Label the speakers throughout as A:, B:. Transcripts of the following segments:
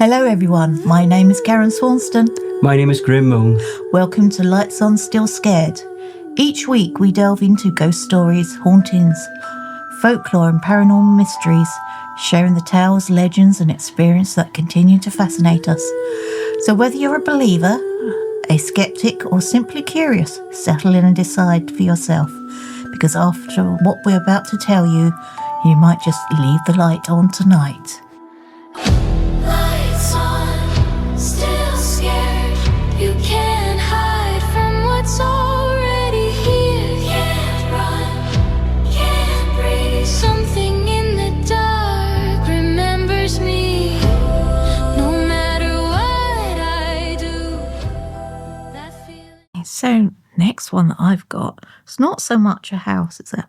A: Hello everyone, my name is Karen Swanston.
B: My name is Graham Milne.
A: Welcome to Lights On Still Scared. Each week we delve into ghost stories, hauntings, folklore and paranormal mysteries, sharing the tales, legends and experiences that continue to fascinate us. So whether you're a believer, a skeptic or simply curious, settle in and decide for yourself. Because after what we're about to tell you, you might just leave the light on tonight.
C: Lights on, still scared. You can't hide from what's already here. Can't run, can't breathe. Something in the dark remembers me. No matter what I do, that feeling.
A: So, next one that I've got, it's not so much a house, it's an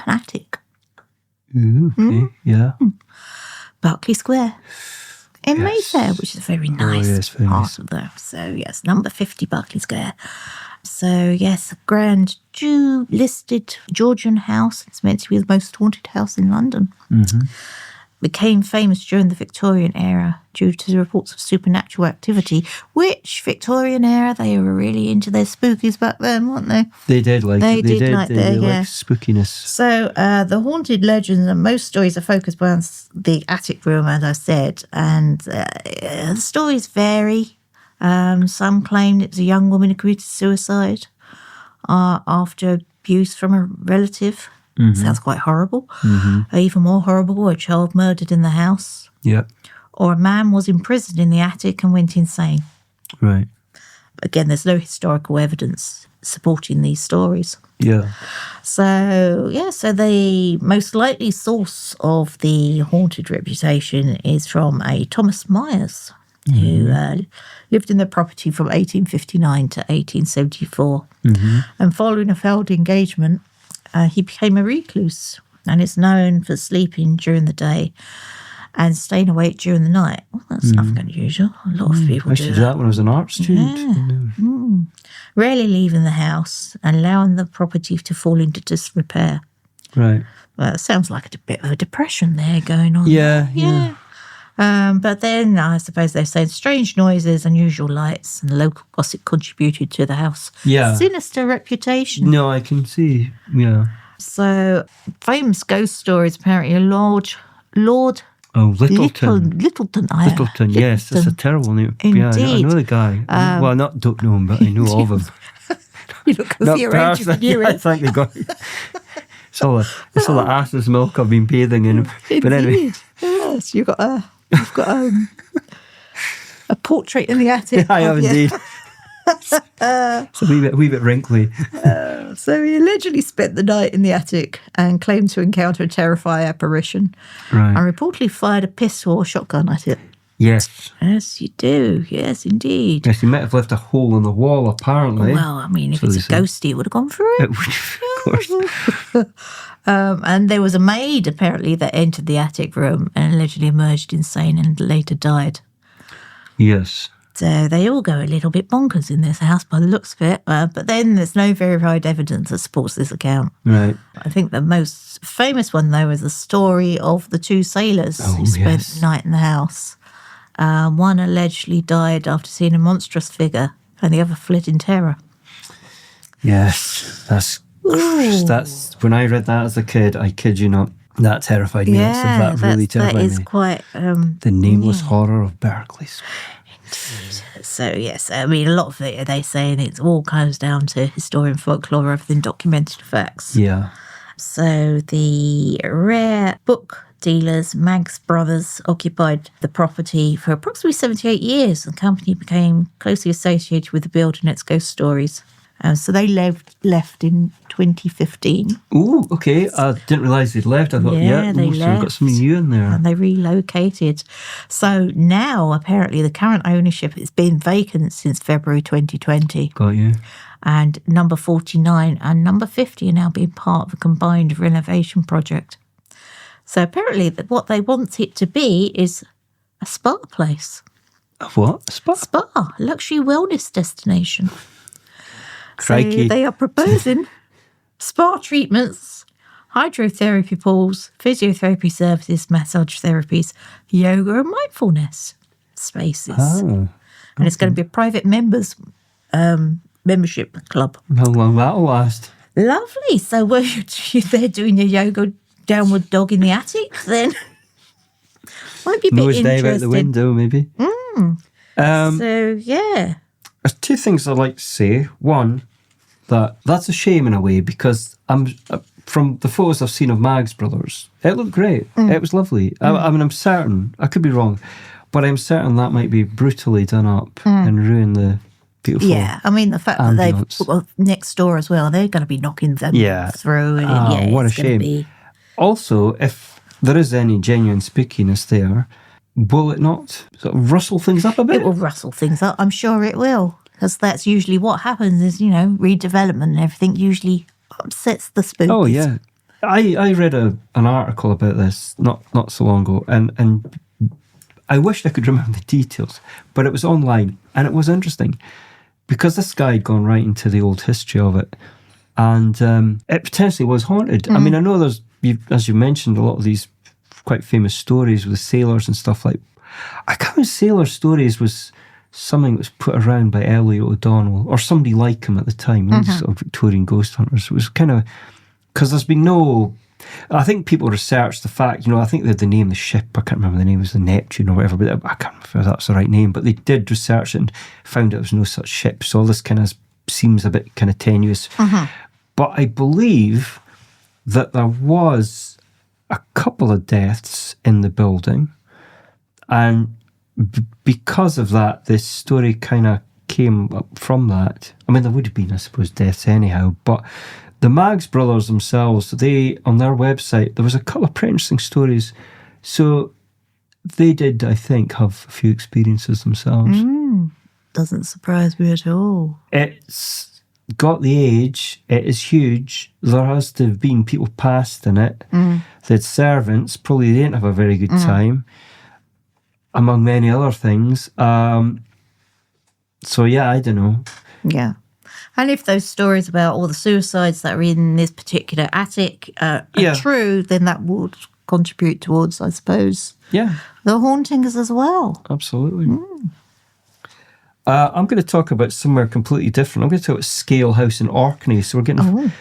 A: attic.
B: Ooh, okay, yeah.
A: Berkeley Square in
B: Yes.
A: Mayfair, which is a very nice
B: yes, very
A: part
B: nice.
A: of there. So, yes, number 50 Berkeley Square. So, yes, a grand Jew listed Georgian house. It's meant to be the most haunted house in London.
B: Mm-hmm.
A: Became famous during the Victorian era due to the reports of supernatural activity, which Victorian era, they were really into their spookies back then, weren't they?
B: They did like
A: They
B: it.
A: did like their,
B: they
A: yeah.
B: like spookiness.
A: So the haunted legends and most stories are focused around the attic room, as I said, and the stories vary. Some claim it was a young woman who committed suicide after abuse from a relative.
B: Mm-hmm.
A: Sounds quite horrible.
B: Mm-hmm.
A: Even more horrible, a child murdered in the house.
B: Yeah,
A: Or a man was imprisoned in the attic and went insane.
B: right.
A: Again, there's no historical evidence supporting these stories.
B: Yeah.
A: So the most likely source of the haunted reputation is from a Thomas Myers, who lived in the property from 1859 to 1874.
B: Mm-hmm.
A: And following a failed engagement, he became a recluse and is known for sleeping during the day and staying awake during the night. Well, that's nothing unusual. A lot of people
B: I
A: do
B: used to do that when I was an art student.
A: Rarely leaving the house and allowing the property to fall into disrepair.
B: Right.
A: Well, it sounds like a bit of a depression there going on.
B: Yeah.
A: But then I suppose they're saying strange noises, unusual lights, and local gossip contributed to the house.
B: Yeah.
A: Sinister reputation.
B: No, I can see. Yeah.
A: So famous ghost stories apparently Lord
B: Oh, Littleton.
A: Littleton.
B: Littleton, yes, that's a terrible name. Yeah, I
A: Indeed.
B: know the guy. Well, don't know him, but I know of him.
A: You look
B: Not
A: at your age, you can hear
B: I
A: it.
B: think they got it's all the ass's milk I've been bathing in. But anyway,
A: Indeed. Yes, you've got a portrait in the attic.
B: I have
A: have you?
B: indeed. It's a wee bit wrinkly.
A: So he allegedly spent the night in the attic and claimed to encounter a terrifying apparition.
B: Right.
A: And reportedly fired a pistol or shotgun at it.
B: Yes.
A: Yes, you do. Yes, indeed.
B: Yes, he might have left a hole in the wall, apparently.
A: Well, I mean, if
B: So
A: it's
B: they
A: a
B: say.
A: ghosty, it would have gone through it.
B: It would, of course.
A: And there was a maid, apparently, that entered the attic room and allegedly emerged insane and later died.
B: Yes.
A: So they all go a little bit bonkers in this house by the looks of it. But then there's no verified evidence that supports this account.
B: Right.
A: I think the most famous one, though, is the story of the two sailors who spent the night in the house. One allegedly died after seeing a monstrous figure, and the other fled in terror.
B: Yes. That's when I read that as a kid, I kid you not, that terrified me.
A: Yeah,
B: that really
A: that
B: terrified
A: is
B: me.
A: quite...
B: The nameless horror of Berkeley Square.
A: So, yes, I mean, a lot of it, they say, and it all comes down to historian folklore rather than documented facts.
B: Yeah.
A: So the rare book dealers, Maggs Brothers, occupied the property for approximately 78 years. The company became closely associated with the building and its ghost stories. So they left in 2015.
B: Oh, okay. I didn't realise they'd left. I thought,
A: Yeah, they
B: so we've got
A: left.
B: something new in there.
A: And they relocated. So now, apparently, the current ownership has been vacant since February 2020.
B: Got you.
A: And number 49 and number 50 are now being part of a combined renovation project. So apparently what they want it to be is a spa place.
B: A what? A spa?
A: Spa, luxury wellness destination.
B: Crikey.
A: So they are proposing spa treatments, hydrotherapy pools, physiotherapy services, massage therapies, yoga and mindfulness. spaces.
B: Oh,
A: And it's going to be a private membership club.
B: how long that'll last?
A: Lovely. So were you there doing your yoga downward dog in the attic then? Might be a bit
B: Nose dive
A: interesting.
B: out the window, maybe.
A: So, yeah.
B: There's two things I'd like to say. One, that's a shame in a way, because from the photos I've seen of Mag's brothers, it looked great. It was lovely. I mean, I'm certain, I could be wrong, but I'm certain that might be brutally done up and ruin the beautiful.
A: Yeah, I mean, the fact that they've next door as well, they're going to be knocking them through. And
B: what a
A: it's gonna
B: shame. Also, if there is any genuine spookiness there, will it not sort of rustle things up a bit?
A: It will rustle things up. I'm sure it will, because that's usually what happens is, redevelopment and everything usually upsets the spookies.
B: Oh, yeah. I read an article about this not so long ago, and I wished I could remember the details, but it was online, and it was interesting, because this guy had gone right into the old history of it, and it potentially was haunted. I mean, I know there's, as you mentioned, a lot of these quite famous stories with sailors and stuff like. I can't remember, sailor stories was something that was put around by Elliot O'Donnell or somebody like him at the time. These sort of Victorian ghost hunters. It was kind of because there's been no. I think people researched the fact. I think they had the name the ship. I can't remember the name. It was the Neptune or whatever. But I can't remember if that's the right name. But they did research it and found there was no such ship. So all this kind of seems a bit kind of tenuous. But I believe that there was a couple of deaths in the building, and because of that, this story kind of came up from that. I mean, there would have been, I suppose, deaths anyhow, but the Maggs brothers themselves, they, on their website, there was a couple of pretty interesting stories. So they did, I think, have a few experiences themselves.
A: Doesn't surprise me at all.
B: It's got the age, it is huge. There has to have been people passed in it. They had servants, probably didn't have a very good time, among many other things. So yeah, I don't know.
A: Yeah. And if those stories about all the suicides that are in this particular attic are true, then that would contribute towards, I suppose, the hauntings as well.
B: Absolutely. I'm going to talk about somewhere completely different. I'm going to talk about Scale House in Orkney. So we're getting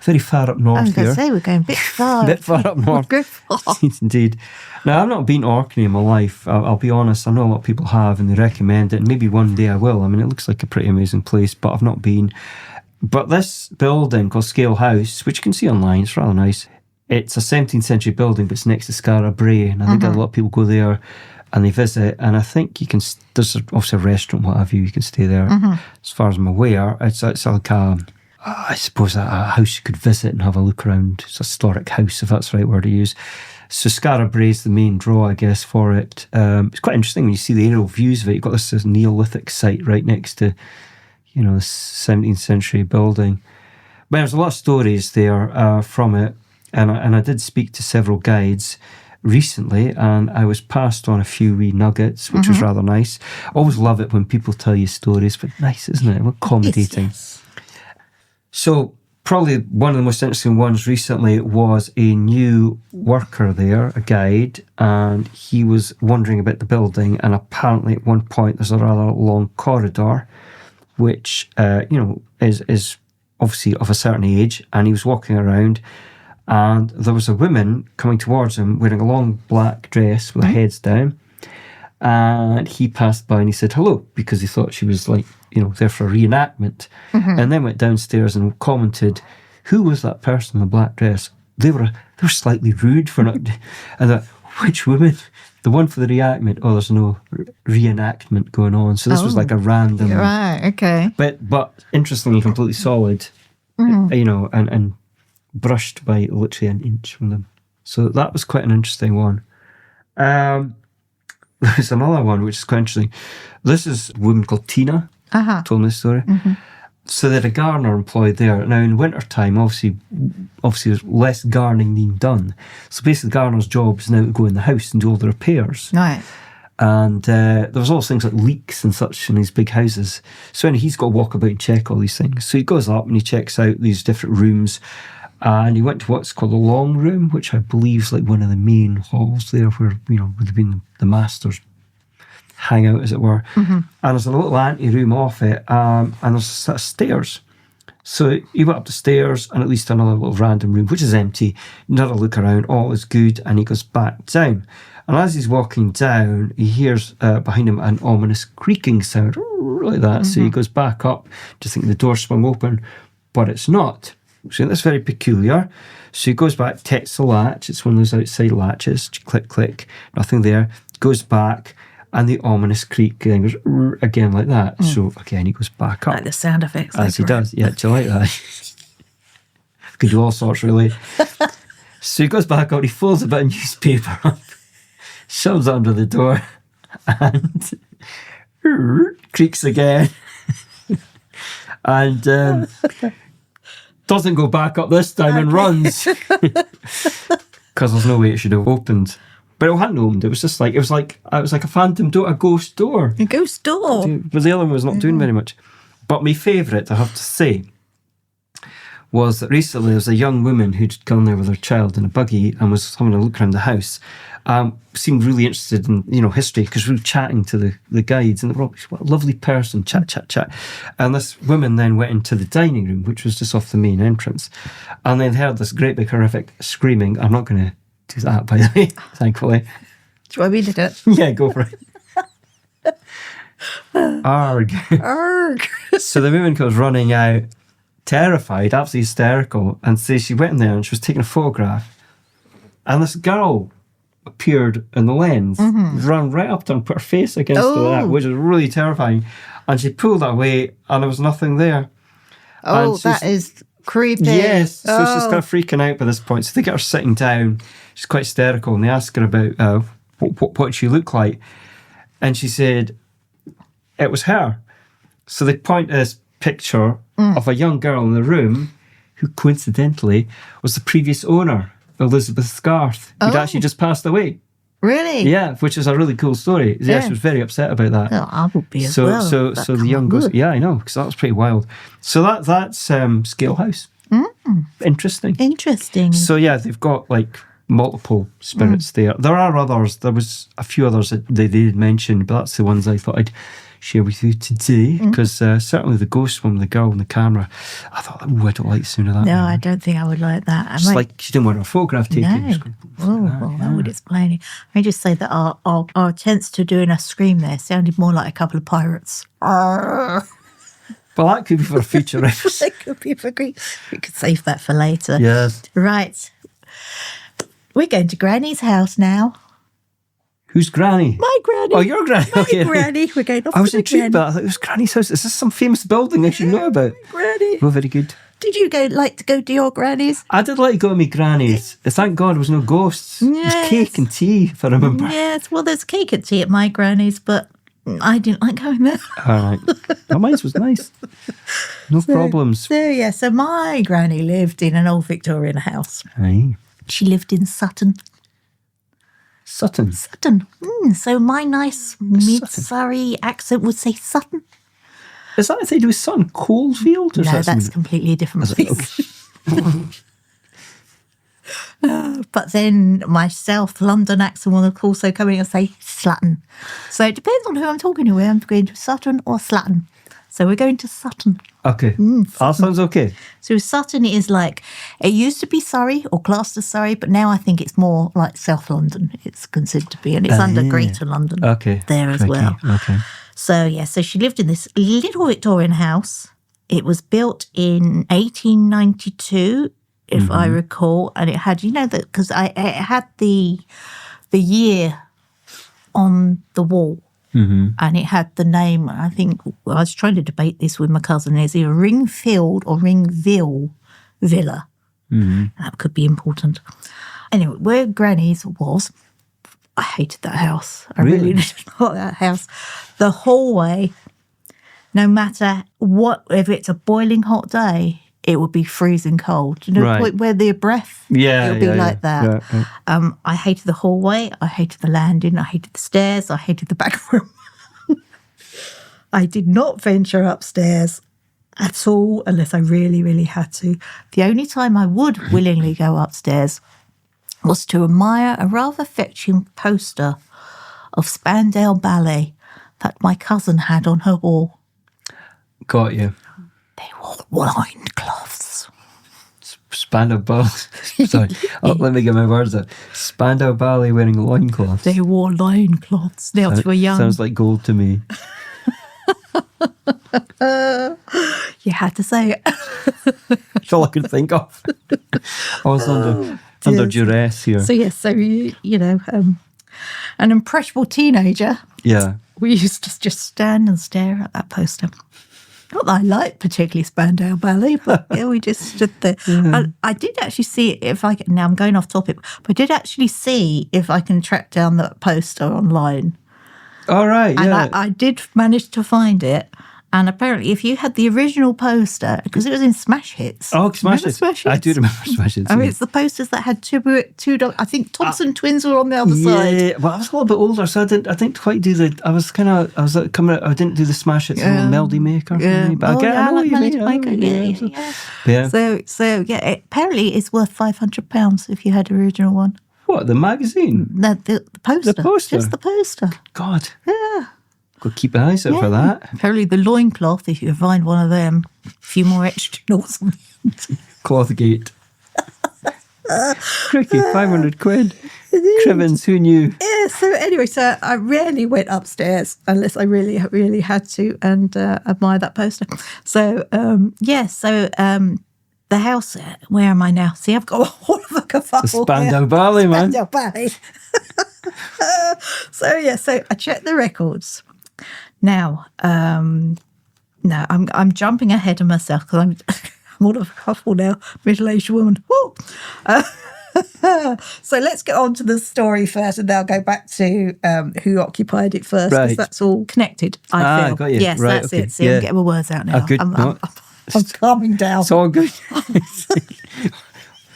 B: very far up north
A: I was going
B: here.
A: to say, we're going a bit far.
B: A bit far up north. Indeed. Now, I've not been to Orkney in my life. I'll be honest. I know a lot of people have and they recommend it. And maybe one day I will. I mean, it looks like a pretty amazing place, but I've not been. But this building called Scale House, which you can see online, it's rather nice. It's a 17th century building, but it's next to Skara Brae. And I think a lot of people go there and they visit, and I think you can. There's obviously a restaurant, what have you. You can stay there. As far as I'm aware, it's like I suppose a house you could visit and have a look around. It's a historic house, if that's the right word to use. So Skara Brae is the main draw, I guess, for it. It's quite interesting when you see the aerial views of it. You've got this Neolithic site right next to, the 17th century building. But there's a lot of stories there from it, and I did speak to several guides recently, and I was passed on a few wee nuggets, which was rather nice. Always love it when people tell you stories, but nice, isn't it? Accommodating.
A: Yes.
B: So probably one of the most interesting ones recently was a new worker there, a guide, and he was wondering about the building, and apparently at one point there's a rather long corridor, which is obviously of a certain age, and he was walking around. And there was a woman coming towards him wearing a long black dress with her heads down. And he passed by and he said hello, because he thought she was there for a reenactment. And then went downstairs and commented, who was that person in the black dress? They were slightly rude for not. And I thought, which woman? The one for the reenactment? Oh, there's no reenactment going on. So this was like a random.
A: Right, okay.
B: But interestingly, completely solid, and brushed by literally an inch from them. So that was quite an interesting one. There's another one which is quite interesting. This is a woman called Tina told me this story. So they had a gardener employed there. Now in winter time, obviously there's less gardening being done. So basically the gardener's job is now to go in the house and do all the repairs.
A: Right.
B: And there was all things like leaks and such in these big houses. So anyway, he's got to walk about and check all these things. So he goes up and he checks out these different rooms. And he went to what's called the long room, which I believe is like one of the main halls there where, would have been the master's hang out, as it were. And there's a little ante-room off it, and there's a set of stairs. So he went up the stairs and at least another little random room, which is empty. Another look around, all is good, and he goes back down. And as he's walking down, he hears behind him an ominous creaking sound, like that. So he goes back up, just thinking the door swung open, but it's not. So that's very peculiar. So he goes back, takes the latch. It's one of those outside latches. Click, click. Nothing there. Goes back, and the ominous creak then goes again like that. So again, he goes back up.
A: Like the sound effects.
B: As he does. Yeah, do you like that? Could do all sorts, really. So he goes back out, he folds a bit of newspaper up, shoves it under the door, and creaks again. And doesn't go back up this time and runs. Because there's no way it should have opened. But it hadn't opened. It was just like, it was like a phantom door, a ghost door.
A: A ghost door.
B: But the other one was not doing very much. But my favourite, I have to say, was that recently there was a young woman who'd gone there with her child in a buggy and was having a look around the house. Seemed really interested in, history, because we were chatting to the guides, and they were all, what a lovely person, chat. And this woman then went into the dining room, which was just off the main entrance, and then heard this great big horrific screaming. I'm not going to do that, by the way, thankfully.
A: Do you want me to do it?
B: Yeah, go for it. Arg.
A: Arg.
B: So the woman comes running out, terrified, absolutely hysterical, and says she went in there and she was taking a photograph, and this girl appeared in the lens, ran right up to her and put her face against that, which was really terrifying. And she pulled that away, and there was nothing there.
A: Oh, that is creepy.
B: Yes, so she's kind of freaking out by this point. So they get her sitting down. She's quite hysterical, and they ask her about what she looked like, and she said it was her. So they point to this picture of a young girl in the room who coincidentally was the previous owner, Elizabeth Scarth, who'd actually just passed away.
A: Really?
B: Yeah, which is a really cool story. Yeah, she was very upset about that.
A: Well, I would be as
B: so,
A: well.
B: So the young goes, yeah, I know, because that was pretty wild. So that's Scale House. Interesting.
A: Interesting.
B: So yeah, they've got like multiple spirits there. There are others. There was a few others that they did mention, but that's the ones I thought I'd share with you today, because certainly the ghost one with the girl on the camera, I thought, I don't like the sound of that.
A: No, I don't think I would like that.
B: It's like she didn't want her photograph taken.
A: No. That would explain it. I just say that our attempts to doing a scream there sounded more like a couple of pirates.
B: Well, that could be for a future episode.
A: That could be for great. We could save that for later.
B: Yes.
A: Right. We're going to Granny's house now.
B: Who's Granny?
A: My granny.
B: Oh, your Granny.
A: My
B: Okay.
A: granny. We're going off
B: I was
A: to the
B: intrigued
A: granny.
B: about that. I thought it was Granny's house. Is this some famous building I should know about?
A: Granny.
B: Oh, very good.
A: Did you like to go to your granny's?
B: I did like to go to my granny's. Thank God there was no ghosts. It was
A: Yes.
B: cake and tea, if I remember.
A: Yes. Well, there's cake and tea at my granny's, but I didn't like going there.
B: All right. Oh, mine was nice. No problems.
A: So my granny lived in an old Victorian house.
B: Aye.
A: She lived in Sutton.
B: Sutton.
A: Sutton. So my nice mid-Surrey accent would say Sutton.
B: Is that anything to do with Sutton? Coalfield? Or
A: No, that's completely different. Place. But then my South London accent will also come in and say Slatton. So it depends on who I'm talking to. I'm going to Sutton or Slatton. So we're going to Sutton.
B: Okay. That sounds okay.
A: So Sutton is like, it used to be Surrey or classed as Surrey, but now I think it's more like South London. It's considered to be, and it's under Greater London there as well.
B: Okay.
A: So so she lived in this little Victorian house. It was built in 1892, if I recall, and it had, because it had the year on the wall. And it had the name, I think, I was trying to debate this with my cousin, is either Ringfield or Ringville Villa. That could be important. Anyway, where Granny's was, I hated that house. I really didn't like that house. The hallway, no matter what, if it's a boiling hot day, it would be freezing cold. You know, where the breath, it would be like that. Yeah. I hated the hallway. I hated the landing. I hated the stairs. I hated the back room. I did not venture upstairs at all unless I really, really had to. The only time I would willingly go upstairs was to admire a rather fetching poster of Spandau Ballet that my cousin had on her wall.
B: Got you.
A: They wore loincloths.
B: Spandau Ballet. Sorry. Oh, let me get my words out. Spandau Ballet wearing loincloths.
A: They wore loincloths. They were young.
B: Sounds like gold to me.
A: You had to say it.
B: That's all I could think of. I was under duress here.
A: So yes, an impressionable teenager.
B: Yeah.
A: We used to just stand and stare at that poster. Not that I liked particularly Spandau Ballet, but yeah, we just stood there.
B: Yeah.
A: I did actually see if I can. Now I'm going off topic, but I did actually see if I can track down that poster online.
B: All right. Yeah.
A: And I did manage to find it. And apparently, if you had the original poster, because it was in Smash Hits.
B: Oh, Smash
A: Remember
B: Hits.
A: Smash
B: I
A: Hits?
B: do remember Smash Hits.
A: I mean, it's the posters that had two dogs. I think Thompson twins were on the other side.
B: Yeah, well, I was a little bit older, so I didn't quite do the. I didn't do the Smash Hits and Melody Maker.
A: Yeah.
B: But I know what you mean.
A: Yeah. So apparently it's worth £500 if you had the original one.
B: What, the magazine?
A: No, the poster.
B: The poster?
A: Just the poster.
B: God.
A: Yeah.
B: Got to keep an eye out for that.
A: Apparently the loincloth, if you could find one of them, a few more extra notes on it.
B: Clothgate. Cricky, 500 quid. Crivens, who knew?
A: Yeah, so anyway, so I rarely went upstairs unless I really, really had to and admire that poster. So, the house, where am I now? See, I've got all of a kerfuffle.
B: The Spandau Ballet, man.
A: Spandau Ballet. So I checked the records. Now, I'm jumping ahead of myself because I'm all of a kerfuffle now, middle-aged woman. Woo! So let's get on to the story first, and then I'll go back to who occupied it first, because that's all connected, I feel.
B: Got you.
A: Yes,
B: right,
A: that's
B: okay.
A: it. See, I'm getting my words out now.
B: Good.
A: I'm calming down.
B: It's all good.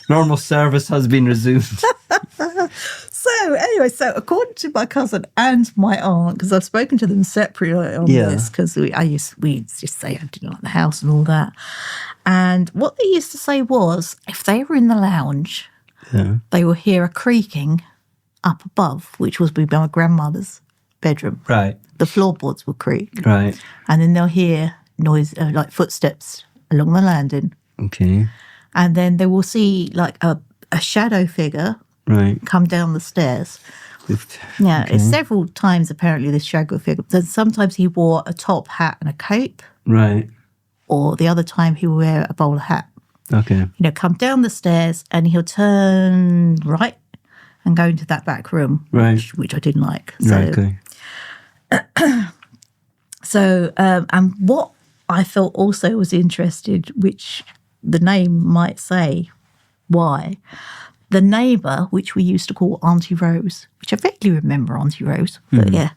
B: Normal service has been resumed.
A: So anyway, according to my cousin and my aunt, because I've spoken to them separately on this, because we just say I didn't like the house and all that. And what they used to say was, if they were in the lounge, they will hear a creaking up above, which was my grandmother's bedroom.
B: Right.
A: The floorboards will creak.
B: Right.
A: And then they'll hear noise, like footsteps along the landing.
B: Okay.
A: And then they will see like a shadow figure come down the stairs. It's several times apparently this shadow figure. So sometimes he wore a top hat and a cape.
B: Right.
A: Or the other time he would wear a bowler hat.
B: Okay.
A: Come down the stairs and he'll turn right and go into that back room, which I didn't like. So, So, and what I felt also was interested, which the name might say why, the neighbour, which we used to call Auntie Rose, which I vaguely remember Auntie Rose, but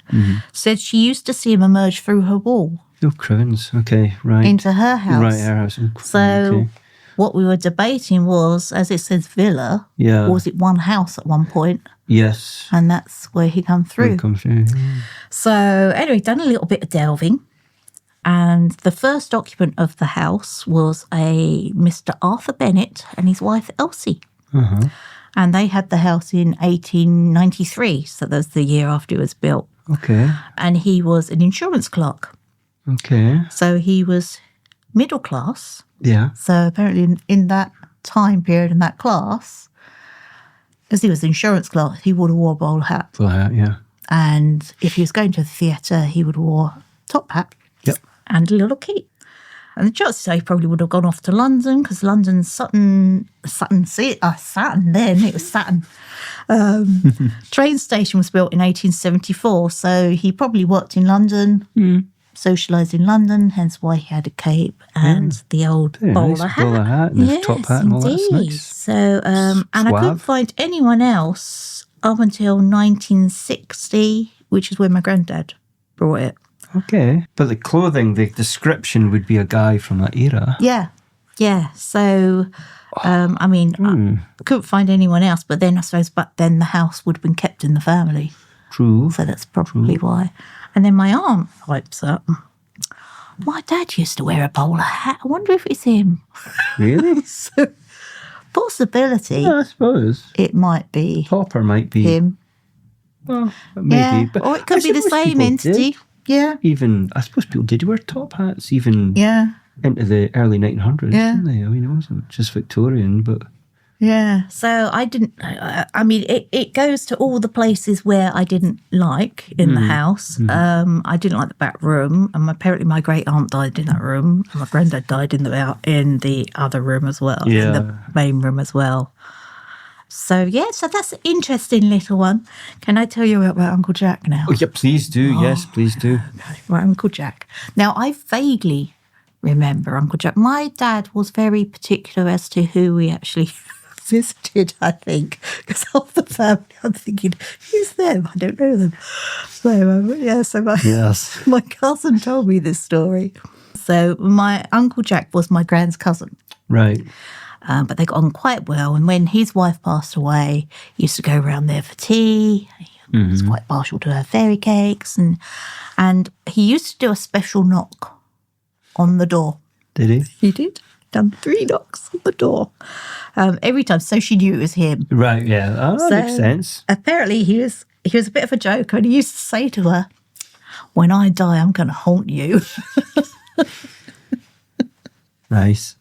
A: said she used to see him emerge through her wall.
B: Oh, Crivens. Okay, right.
A: Into her house.
B: Right, her house.
A: So what we were debating was, as it says villa, was it one house at one point?
B: Yes.
A: And that's where he come through. So anyway, done a little bit of delving. And the first occupant of the house was a Mr. Arthur Bennett and his wife Elsie. And they had the house in 1893, so that was the year after it was built.
B: Okay.
A: And he was an insurance clerk.
B: Okay.
A: So he was middle class.
B: Yeah.
A: So apparently in that time period, in that class, because he was an insurance clerk, he would have wore a bowler hat.
B: Bowler hat, yeah.
A: And if he was going to the theatre, he would have wore a top hat and a little cape. And the chances are he probably would have gone off to London, because London's Saturn then, it was Saturn. Train station was built in 1874, so he probably worked in London, socialised in London, hence why he had a cape and the old bowler hat.
B: Bowler hat and his top hat and all that's nice.
A: So, and I couldn't find anyone else up until 1960, which is when my granddad brought it.
B: Okay. But the clothing, the description would be a guy from that era.
A: Yeah. So, I couldn't find anyone else, but then I suppose the house would have been kept in the family.
B: True.
A: So that's probably why. And then my aunt pipes up, my dad used to wear a bowler hat. I wonder if it's him.
B: Really?
A: So, possibility.
B: Yeah, I suppose.
A: It might be.
B: Topper might be
A: him.
B: Well, maybe. But
A: or it could be the same entity. Yeah.
B: Even, I suppose people did wear top hats, even
A: Yeah.
B: into the early 1900s,
A: Yeah.
B: didn't they? I mean, it wasn't just Victorian, but...
A: Yeah. So I didn't, I mean, it goes to all the places where I didn't like in the house. I didn't like the back room. And apparently my great aunt died in that room. And my granddad died in the other room as well. In
B: Yeah.
A: the main room as well. So, yeah, so that's an interesting little one. Can I tell you about Uncle Jack now?
B: Oh, yeah, please do. Yes, please do.
A: Right, Uncle Jack. Now, I vaguely remember Uncle Jack. My dad was very particular as to who we actually visited, I think, because of the family. I'm thinking, who's them? I don't know them. So,
B: Yes.
A: my cousin told me this story. So, my Uncle Jack was my grand's cousin.
B: Right.
A: But they got on quite well. And when his wife passed away, he used to go around there for tea. He was quite partial to her fairy cakes. And he used to do a special knock on the door.
B: Did he?
A: He did. Done 3 knocks on the door. Every time. So she knew it was him.
B: Right, yeah. Oh, that makes sense.
A: Apparently he was a bit of a joker. And he used to say to her, when I die, I'm going to haunt you.
B: Nice.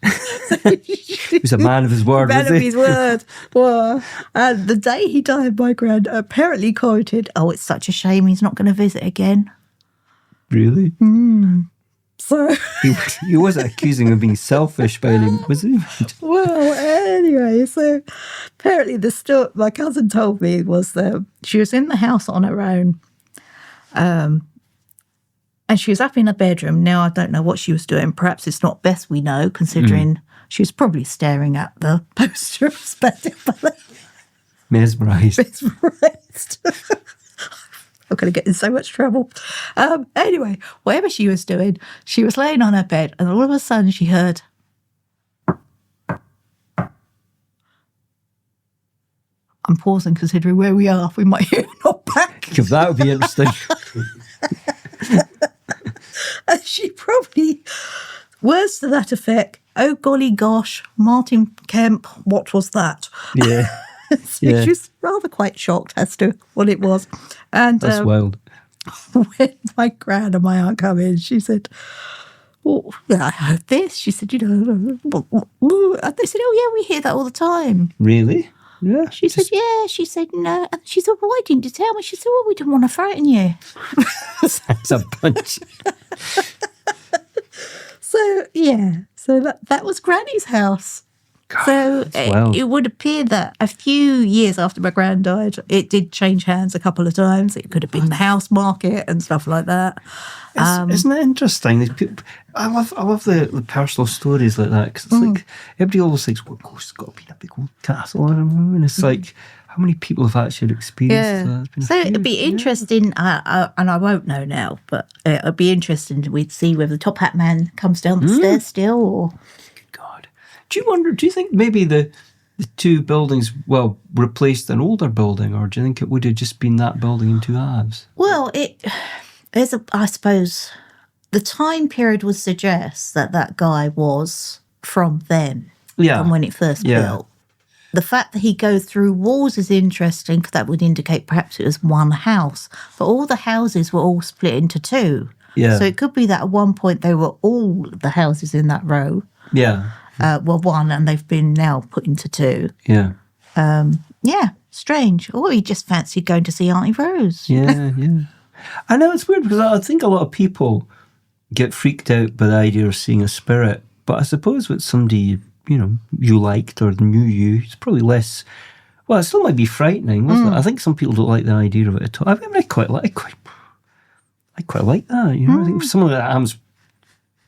B: He was a man of his word,
A: Man
B: was
A: of
B: he?
A: his word. Well, and the day he died, my grand apparently quoted, "Oh, it's such a shame he's not going to visit again."
B: Really?
A: So,
B: He wasn't accusing him of being selfish by any, was he?
A: well, anyway, so apparently the story my cousin told me was that she was in the house on her own, and she was up in her bedroom. Now, I don't know what she was doing. Perhaps it's not best we know, considering she was probably staring at the poster of Spandau Ballet.
B: Mesmerised.
A: Mesmerised. I'm going to get in so much trouble. Anyway, whatever she was doing, she was laying on her bed, and all of a sudden she heard... I'm pausing considering where we are. We might hear a knock back.
B: That would be interesting.
A: And she probably, words to that effect, oh golly gosh, Martin Kemp, what was that?
B: Yeah.
A: So
B: Yeah.
A: she was rather quite shocked as to what it was. And
B: That's wild.
A: when my gran and my aunt come in, she said, well, I heard this. She said, you know, and they said, oh yeah, we hear that all the time.
B: Really? Yeah.
A: She said, yeah. She said, no. And she said, well, why didn't you tell me? She said, well, we didn't want to frighten you.
B: It's a bunch.
A: So, yeah. So that was Granny's house.
B: God,
A: So
B: that's wild.
A: it would appear that a few years after my gran died, it did change hands a couple of times. It could have been the house market and stuff like that.
B: Isn't it interesting? These people, I love the personal stories like that, because it's like everybody always thinks, well, ghosts got to be in a big old castle, and it's like, how many people have actually experienced that? It's been a
A: So
B: few,
A: it'd be interesting, and I won't know now, but it'd be interesting to see whether the Top Hat Man comes down the stairs still, or...
B: God. Do you think maybe the two buildings, replaced an older building, or do you think it would have just been that building in 2 halves?
A: Well, I suppose the time period would suggest that guy was from then, from when it first built. The fact that he goes through walls is interesting, because that would indicate perhaps it was one house. But all the houses were all split into 2.
B: Yeah.
A: So it could be that at one point they were all the houses in that row
B: Yeah.
A: were one, and they've been now put into 2.
B: Yeah.
A: Yeah, strange. Or he just fancied going to see Auntie Rose.
B: Yeah, yeah. I know it's weird, because I think a lot of people get freaked out by the idea of seeing a spirit. But I suppose with somebody, you liked or knew you, it's probably less... Well, it still might be frightening, wasn't it? I think some people don't like the idea of it at all. I mean, I quite like that, I think some of the happens,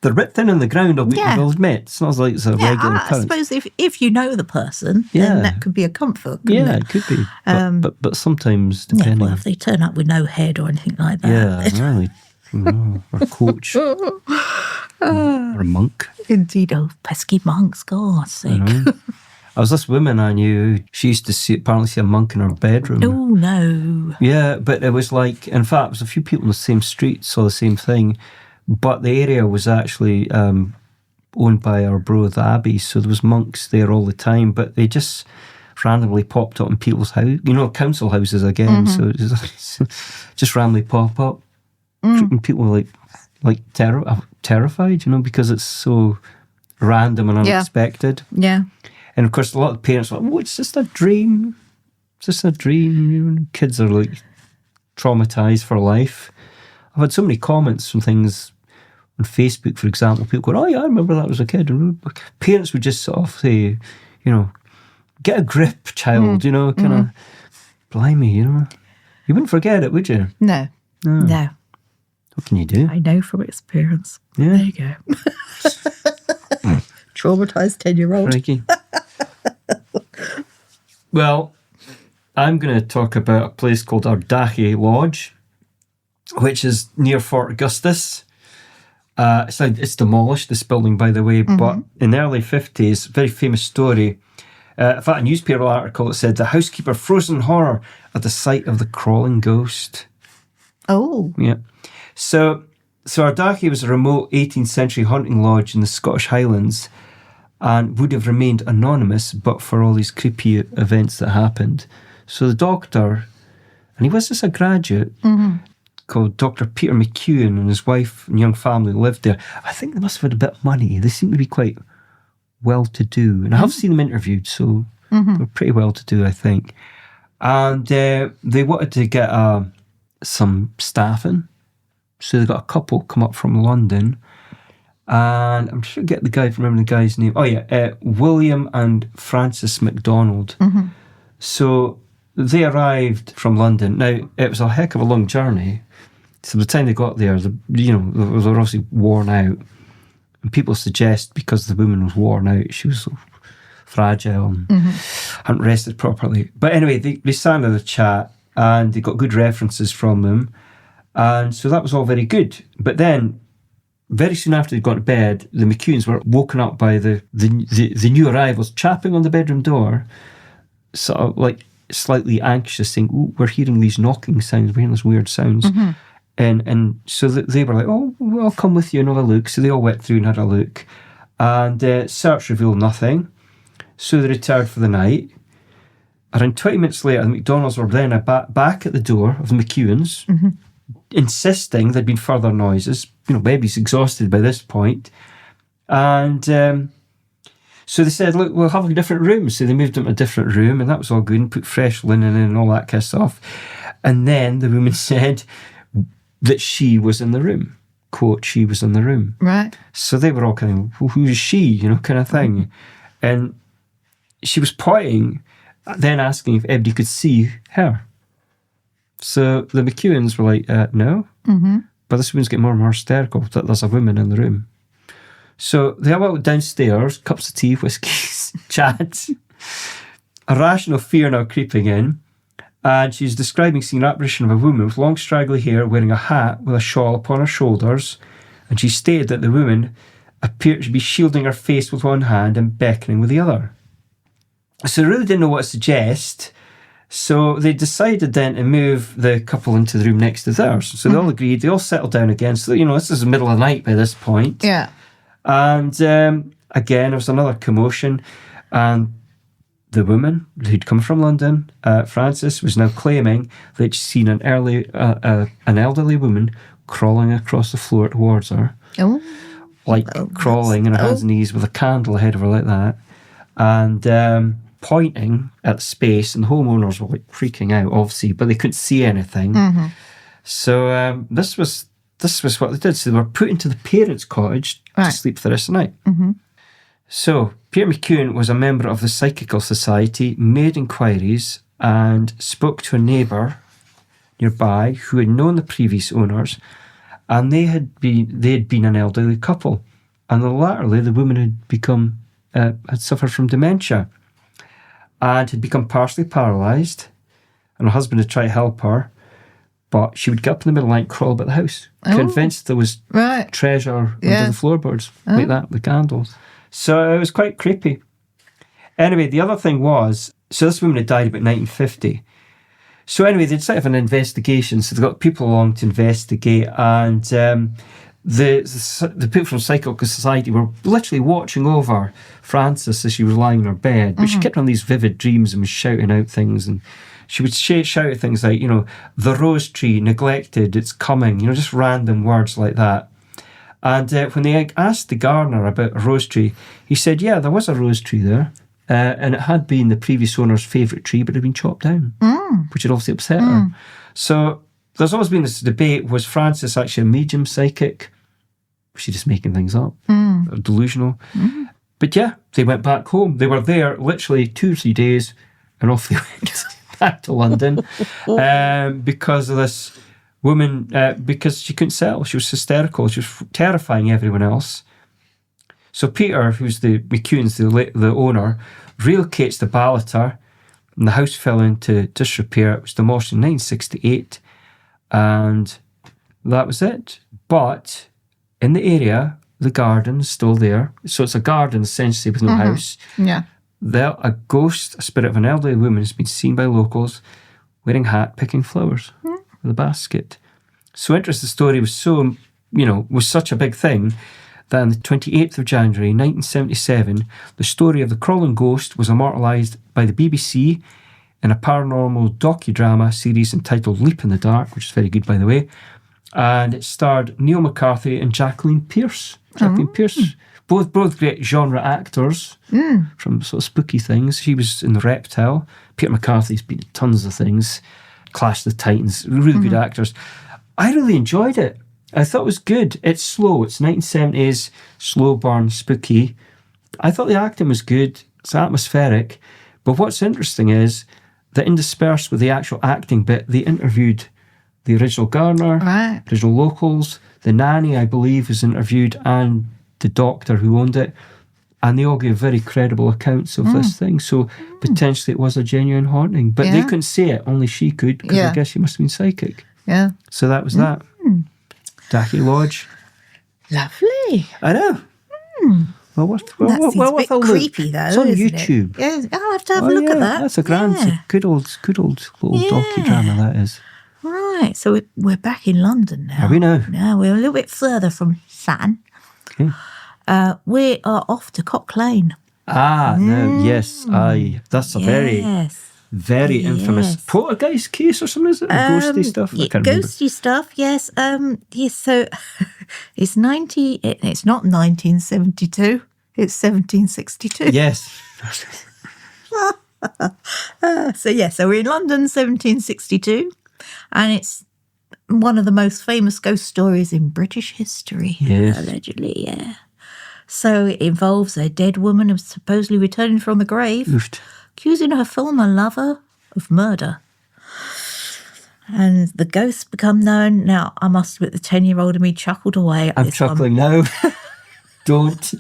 B: they're ripped in on the ground, I'll admit. It's not like it's a regular
A: I
B: occurrence.
A: suppose if you know the person, then that could be a comfort, couldn't
B: Yeah,
A: it?
B: it could be. But sometimes, depending...
A: Well, if they turn up with no head or anything like that.
B: Yeah, really. Or a coach. Or a monk.
A: Indeed, pesky monks, God's sake.
B: I was this woman I knew, she used to apparently see a monk in her bedroom.
A: Oh, no.
B: Yeah, but it was like, in fact, it was a few people in the same street saw the same thing, but the area was actually owned by our bro, the Abbey, so there was monks there all the time, but they just randomly popped up in people's house, council houses again, so it just randomly pop up. creeping people terrified, because it's so random and unexpected.
A: Yeah.
B: And of course, a lot of parents are like, "Oh, it's just a dream. It's just a dream." Kids are traumatized for life. I've had so many comments from things on Facebook, for example. People going, "Oh yeah, I remember that as a kid." Parents would just sort of say, "Get a grip, child." Kind of, blimey, you wouldn't forget it, would you?
A: No.
B: What can you do?
A: I know from experience.
B: Yeah.
A: There you go. Traumatized 10-year-old.
B: Crikey. Well, I'm going to talk about a place called Ardagh Lodge, which is near Fort Augustus. It's demolished, this building, by the way, but in the early 50s, very famous story. In fact, a newspaper article that said, "The housekeeper frozen in horror at the sight of the crawling ghost."
A: Oh.
B: Yeah. So Ardagh was a remote 18th century hunting lodge in the Scottish Highlands and would have remained anonymous but for all these creepy events that happened. So the doctor, and he was just a graduate, called Dr. Peter McEwen, and his wife and young family lived there. I think they must have had a bit of money. They seem to be quite well-to-do. And I have seen them interviewed, so they're pretty well-to-do, I think. And they wanted to get some staffing. So they got a couple come up from London. And I'm sure I remember the guy's name. Oh yeah, William and Francis MacDonald. So they arrived from London. Now, it was a heck of a long journey. So by the time they got there, they were obviously worn out. And people suggest because the woman was worn out, she was so fragile and hadn't rested properly. But anyway, they sat in the chat and they got good references from them. And so that was all very good. But then, very soon after they'd gone to bed, the McEwens were woken up by the new arrivals chapping on the bedroom door, sort of slightly anxious, saying, "Oh, we're hearing these knocking sounds, we're hearing these weird sounds." And so they were like, "Oh, well, I'll come with you and have a look." So they all went through and had a look. And search revealed nothing. So they retired for the night. Around 20 minutes later, the McDonalds were then back at the door of the McEwens, insisting there'd been further noises. Baby's exhausted by this point. And so they said, "Look, we'll have a different room." So they moved them to a different room, and that was all good, and put fresh linen in and all that kind of stuff. And then the woman said that she was in the room. Quote, "She was in the room."
A: Right.
B: So they were all kind of, "Well, who is she?" kind of thing. And she was pointing, then asking if everybody could see her. So the McEwens were like, "No." But this woman's getting more and more hysterical that there's a woman in the room. So they all went downstairs, cups of tea, whiskies, chat. A rational fear now creeping in. And she's describing seeing an apparition of a woman with long straggly hair wearing a hat with a shawl upon her shoulders. And she stated that the woman appeared to be shielding her face with one hand and beckoning with the other. So they really didn't know what to suggest. So they decided then to move the couple into the room next to theirs. So they all agreed. They all settled down again. So, this is the middle of the night by this point.
A: Yeah.
B: And again, there was another commotion. And the woman who'd come from London, Frances, was now claiming that she'd seen an elderly woman crawling across the floor towards her.
A: Oh.
B: Crawling on her hands and knees with a candle ahead of her like that. And pointing at the space, and the homeowners were freaking out, obviously, but they couldn't see anything. So this was what they did. So they were put into the parents' cottage to sleep for the rest of the night. So Peter McEwen was a member of the Psychical Society, made inquiries, and spoke to a neighbour nearby who had known the previous owners, and they had been an elderly couple, and latterly the woman had suffered from dementia and had become partially paralysed, and her husband had tried to help her, but she would get up in the middle of the night and crawl about the house, convinced there was treasure under the floorboards, like that, the candles. So it was quite creepy. Anyway, the other thing was, so this woman had died about 1950. So anyway, they'd set up an investigation, so they got people along to investigate, and the people from Psychical Society were literally watching over Frances as she was lying in her bed, but she kept on these vivid dreams and was shouting out things, and she would shout things like, the rose tree, neglected, it's coming, just random words like that. And when they asked the gardener about a rose tree, he said, yeah, there was a rose tree there. And it had been the previous owner's favourite tree, but it had been chopped down, which had obviously upset her. So there's always been this debate, was Frances actually a medium psychic? Was she just making things up? Or delusional? But yeah, they went back home. They were there literally 2 or 3 days, and off they went back to London because of this woman, because she couldn't settle. She was hysterical. She was terrifying everyone else. So Peter, who's the McEwen's, the owner, relocates to Ballater, and the house fell into disrepair. It was demolished in 1968, and that was it. But in the area, the garden's still there. So it's a garden, essentially, with no house.
A: Yeah.
B: There, a ghost, a spirit of an elderly woman, has been seen by locals wearing a hat, picking flowers with a basket. So interesting, the story was so, was such a big thing that on the 28th of January 1977, the story of the crawling ghost was immortalised by the BBC in a paranormal docudrama series entitled Leap in the Dark, which is very good, by the way. And it starred Neil McCarthy and Jacqueline Pearce. Both great genre actors from sort of spooky things. She was in The Reptile. Peter McCarthy's been in tons of things. Clash of the Titans, really good actors. I really enjoyed it. I thought it was good. It's slow. It's 1970s, slow burn, spooky. I thought the acting was good. It's atmospheric. But what's interesting is that interspersed with the actual acting bit, they interviewed the original gardener, original locals, the nanny, I believe, is interviewed, and the doctor who owned it. And they all gave very credible accounts of this thing. So potentially it was a genuine haunting. But they couldn't say it, only she could, because I guess she must have been psychic.
A: Yeah.
B: So that was that. Dacky Lodge.
A: Lovely.
B: I know. Well,
A: That seems a bit creepy, though,
B: It's on
A: isn't
B: YouTube.
A: It? Yeah, I'll have to have a look at that.
B: That's a grand, good old little docudrama that is.
A: Right, so we're back in London now.
B: Are we now?
A: No, we're a little bit further from Saturn.
B: Okay.
A: We are off to Cock Lane.
B: No, yes, that's a very infamous poltergeist case or something, is it? Ghosty stuff? I can't remember.
A: Ghosty stuff, yes. Yes, so it's not 1972, it's 1762.
B: Yes.
A: So we're in London, 1762, and it's one of the most famous ghost stories in British history, allegedly, yeah. So it involves a dead woman who's supposedly returning from the grave, accusing her former lover of murder. And the ghosts become known. Now, I must admit, the 10-year-old in me chuckled away at
B: I'm
A: this
B: chuckling now. Don't.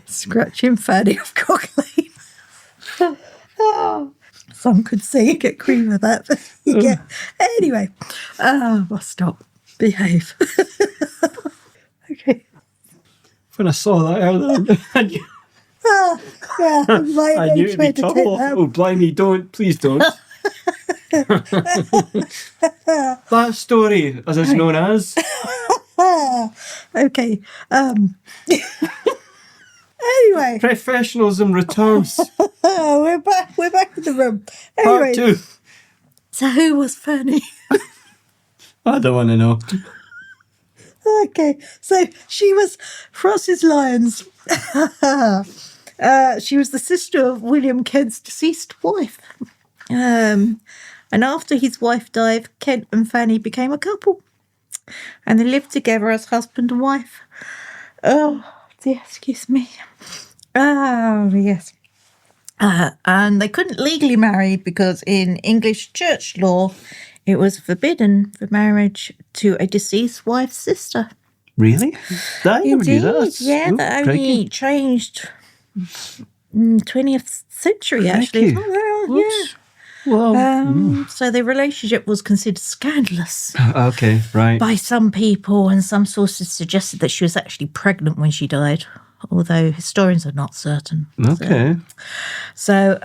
A: Scratching Fanny of Cock Lane. Some could say you get cream with that. But yeah. Anyway, I'll stop. Behave. Okay.
B: When I saw that earlier, I knew it'd be trouble. Oh, blimey, don't. Please don't. That story, as it's known as.
A: Okay. Anyway.
B: Professionalism returns.
A: We're back in the room. Anyway,
B: Part 2.
A: So who was Fanny?
B: I don't want to know.
A: Okay, so she was Frances Lyons. She was the sister of William Kent's deceased wife. And after his wife died, Kent and Fanny became a couple. And they lived together as husband and wife. Oh, dear, excuse me. Oh, yes. And they couldn't legally marry because in English church law, it was forbidden for marriage to a deceased wife's sister.
B: Really? I never knew that.
A: Yeah, that only changed in 20th century, actually. So the relationship was considered scandalous.
B: Okay, right.
A: By some people, and some sources suggested that she was actually pregnant when she died, although historians are not certain.
B: Okay.
A: So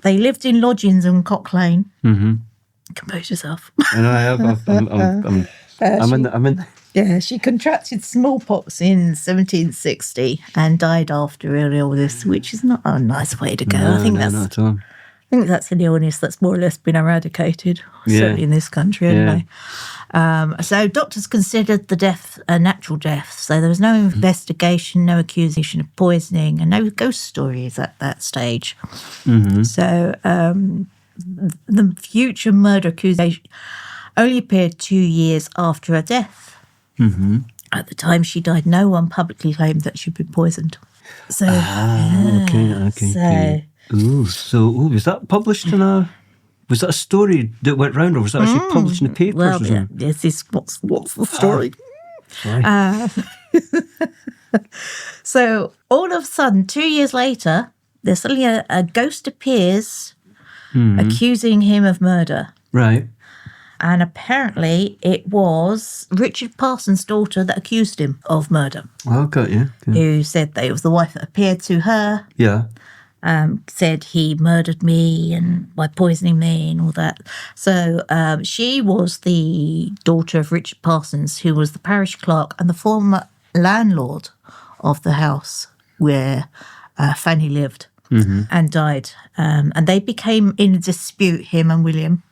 A: they lived in lodgings in Cock Lane. Mm-hmm. Compose yourself.
B: And I'm in.
A: Yeah, she contracted smallpox in 1760 and died after an illness, which is not a nice way to go.
B: No,
A: I think
B: not at all.
A: I think that's an illness that's more or less been eradicated,
B: Yeah.
A: certainly in this country anyway. So doctors considered the death a natural death. So there was no investigation, no accusation of poisoning, and no ghost stories at that stage. So the future murder accusation only appeared 2 years after her death. At the time she died, no one publicly claimed that she'd been poisoned. So,
B: Okay. Was that published in a... Was that a story that went round, or was that actually published in the papers?
A: well,
B: or something?
A: this is what's the story.
B: Sorry.
A: So all of a sudden, 2 years later, there's suddenly a ghost appears accusing him of murder.
B: Right.
A: And apparently it was Richard Parsons' daughter that accused him of murder,
B: Well, got you. Okay.
A: who said that it was the wife that appeared to her,
B: Yeah.
A: said he murdered me and by poisoning me and all that. So she was the daughter of Richard Parsons, who was the parish clerk and the former landlord of the house where Fanny lived and died. And they became in a dispute, him and William.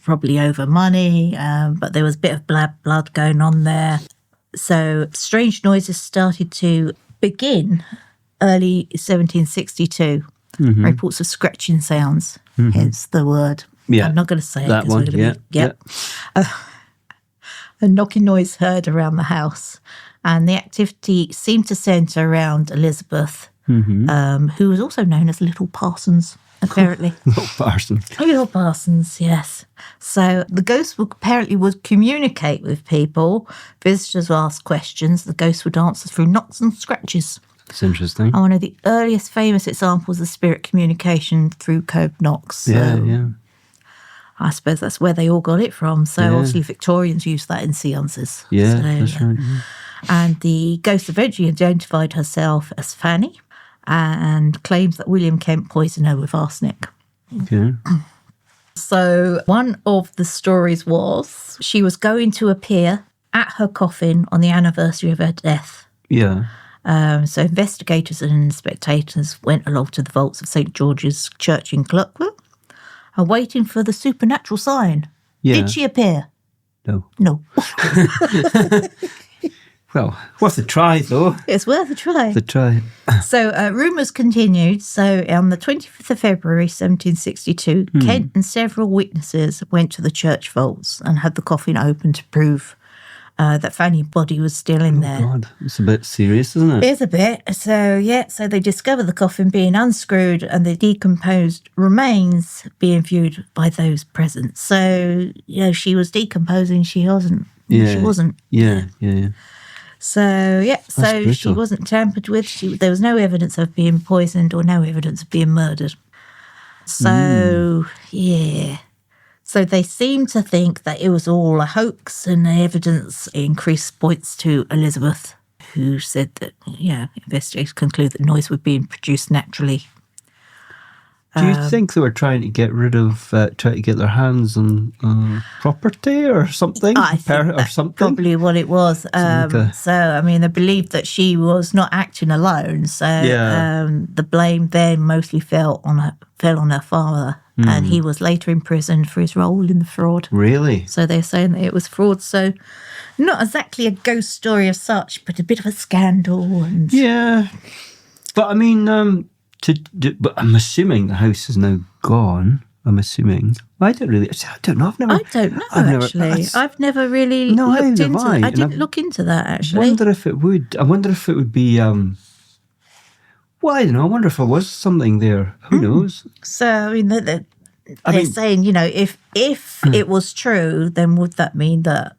A: Probably over money, but there was a bit of blood going on there. So strange noises started to begin early 1762. Reports of scratching sounds, hence the word.
B: Yeah,
A: I'm not going to say
B: that
A: it.
B: one,
A: Yep. A knocking noise heard around the house, and the activity seemed to centre around Elizabeth, who was also known as Little Parsons. Apparently.
B: Little Parsons.
A: Little Parsons, yes. So the ghost would communicate with people. Visitors would ask questions. The ghost would answer through knocks and scratches.
B: That's interesting.
A: And one of the earliest famous examples of spirit communication through code knocks. So
B: Yeah.
A: I suppose that's where they all got it from. So obviously Victorians used that in seances.
B: Yeah,
A: So,
B: that's right. Yeah.
A: And the ghost eventually identified herself as Fanny and claims that William Kent poisoned her with arsenic.
B: Okay.
A: So one of the stories was she was going to appear at her coffin on the anniversary of her death.
B: Yeah.
A: So investigators and spectators went along to the vaults of St. George's Church in Clerkenwell, waiting for the supernatural sign.
B: Yeah.
A: Did she appear?
B: No.
A: No.
B: Well, worth a try, though.
A: It's worth a try.
B: The try.
A: So rumours continued. So on the 25th of February 1762, Kent and several witnesses went to the church vaults and had the coffin open to prove that Fanny's body was still in there.
B: God, it's a bit serious, isn't it?
A: It is a bit. So, so they discovered the coffin being unscrewed and the decomposed remains being viewed by those present. So, she was decomposing. She wasn't.
B: Yeah.
A: She wasn't.
B: Yeah.
A: So, so she
B: brutal.
A: wasn't tampered with. There was no evidence of being poisoned or no evidence of being murdered. So, So they seem to think that it was all a hoax, and the evidence increased points to Elizabeth, who said that, investigators conclude that noise was being produced naturally.
B: Do you think they were trying to get rid of, try to get their hands on property or something?
A: I think that's
B: something?
A: probably what it was. So, I mean, they believed that she was not acting alone. So the blame then mostly fell on her father, and he was later imprisoned for his role in the fraud.
B: Really?
A: So they're saying that it was fraud. So not exactly a ghost story as such, but a bit of a scandal. And
B: Yeah. But I mean, but I'm assuming the house is now gone. I'm assuming. I don't know.
A: I don't know, actually. I've never really looked into it. I didn't look into that, actually.
B: I wonder if it would be, well, I don't know. I wonder if there was something there. Who knows?
A: So, I mean, they're saying, if it was true, then would that mean that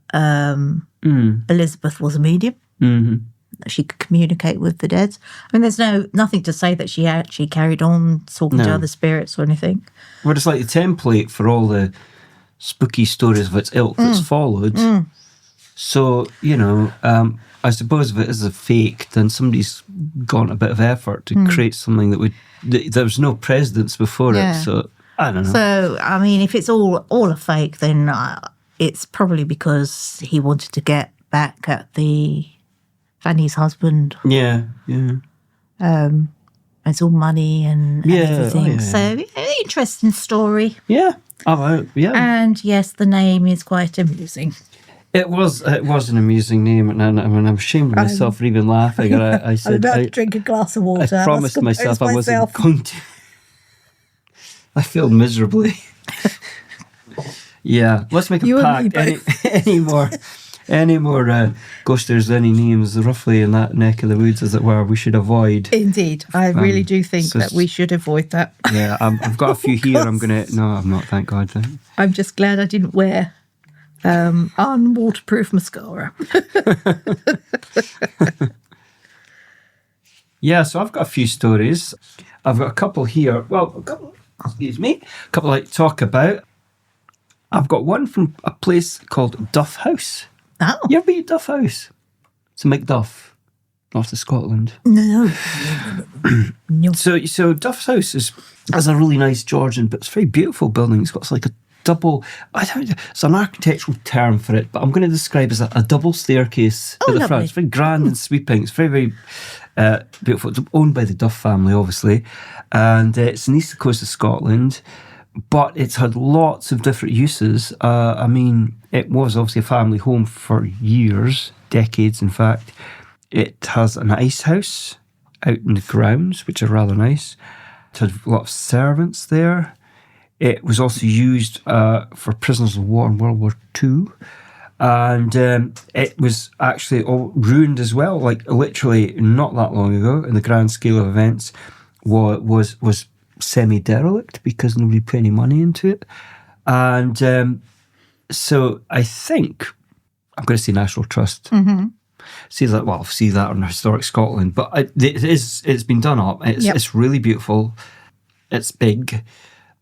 A: Elizabeth was a medium? Mm-hmm. That she could communicate with the dead? I mean, there's nothing to say that she actually carried on talking to other spirits or anything.
B: Well, it's like the template for all the spooky stories of its ilk that's followed. So, I suppose if it is a fake, then somebody's gone a bit of effort to create something there was no precedence before it. So, I don't know.
A: So, I mean, if it's all a fake, then it's probably because he wanted to get back at Fanny's husband.
B: Yeah.
A: It's all money and everything.
B: yeah.
A: So, interesting story.
B: Yeah. Yeah.
A: And yes, the name is quite amusing.
B: It was an amusing name, and I'm ashamed of myself for even laughing. And I said,
A: I'm about to drink a glass of water.
B: I promised myself I wasn't going to. I feel miserably. Yeah, let's make a pact. Any more ghosters, any names roughly in that neck of the woods, as it were, we should avoid.
A: Indeed, I really do think that we should avoid that.
B: Yeah, I've got a few here. I'm not. Thank God.
A: I'm just glad I didn't wear unwaterproof mascara.
B: Yeah, so I've got a few stories. I've got a couple here. Well, a couple I'd like to talk about. I've got one from a place called Duff House.
A: Oh.
B: You ever been to Duff House? It's in Macduff, north of Scotland.
A: No.
B: So Duff House has a really nice Georgian, but it's a very beautiful building. It's got like a double, it's an architectural term for it, but I'm going to describe it as a double staircase at the front. It's very grand and sweeping. It's very, very beautiful. It's owned by the Duff family, obviously, and it's on the east coast of Scotland, but it's had lots of different uses. I mean, it was obviously a family home for years, decades in fact. It has an ice house out in the grounds, which are rather nice. It had a lot of servants there. It was also used for prisoners of war in World War II. And it was actually all ruined as well, like literally not that long ago, in the grand scale of events, was semi-derelict because nobody put any money into it. And so I think, I'm going to say National Trust. Mm-hmm. See that on Historic Scotland. But it's been done up. It's really beautiful. It's big.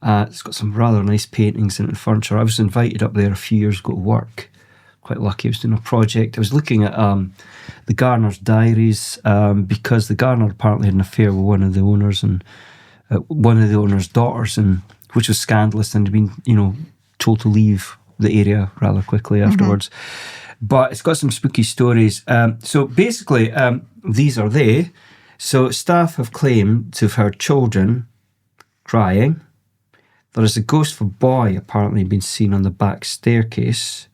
B: It's got some rather nice paintings and furniture. I was invited up there a few years ago to work. Quite lucky. I was doing a project. I was looking at the gardener's diaries because the gardener apparently had an affair with one of the owners and one of the owner's daughters, and which was scandalous, and had been told to leave the area rather quickly afterwards. Mm-hmm. But it's got some spooky stories. So basically, these are they. So staff have claimed to have heard children crying. There is a ghost of a boy apparently been seen on the back staircase.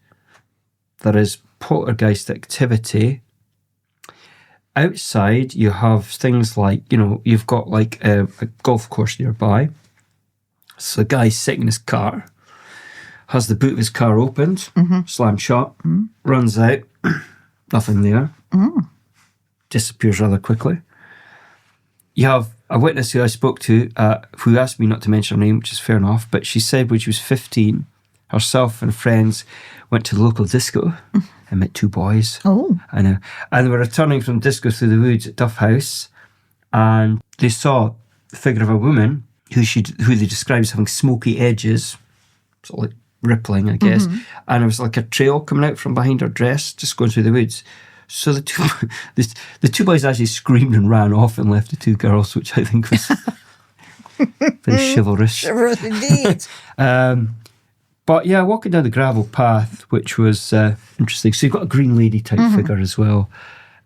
B: There is poltergeist activity. Outside, you have things like, you've got like a golf course nearby. So a guy's sitting in his car, has the boot of his car opened, slammed shut, runs out, nothing there, disappears rather quickly. You have a witness who I spoke to who asked me not to mention her name, which is fair enough, but she said when she was 15, herself and friends went to the local disco and met two boys. Oh. I know. And they were returning from disco through the woods at Duff House, and they saw the figure of a woman who they described as having smoky edges, sort of like rippling, I guess. Mm-hmm. And it was like a trail coming out from behind her dress, just going through the woods. So the two boys actually screamed and ran off and left the two girls, which I think was very chivalrous.
A: Chivalrous indeed.
B: But yeah, walking down the gravel path, which was interesting. So you've got a green lady type figure as well.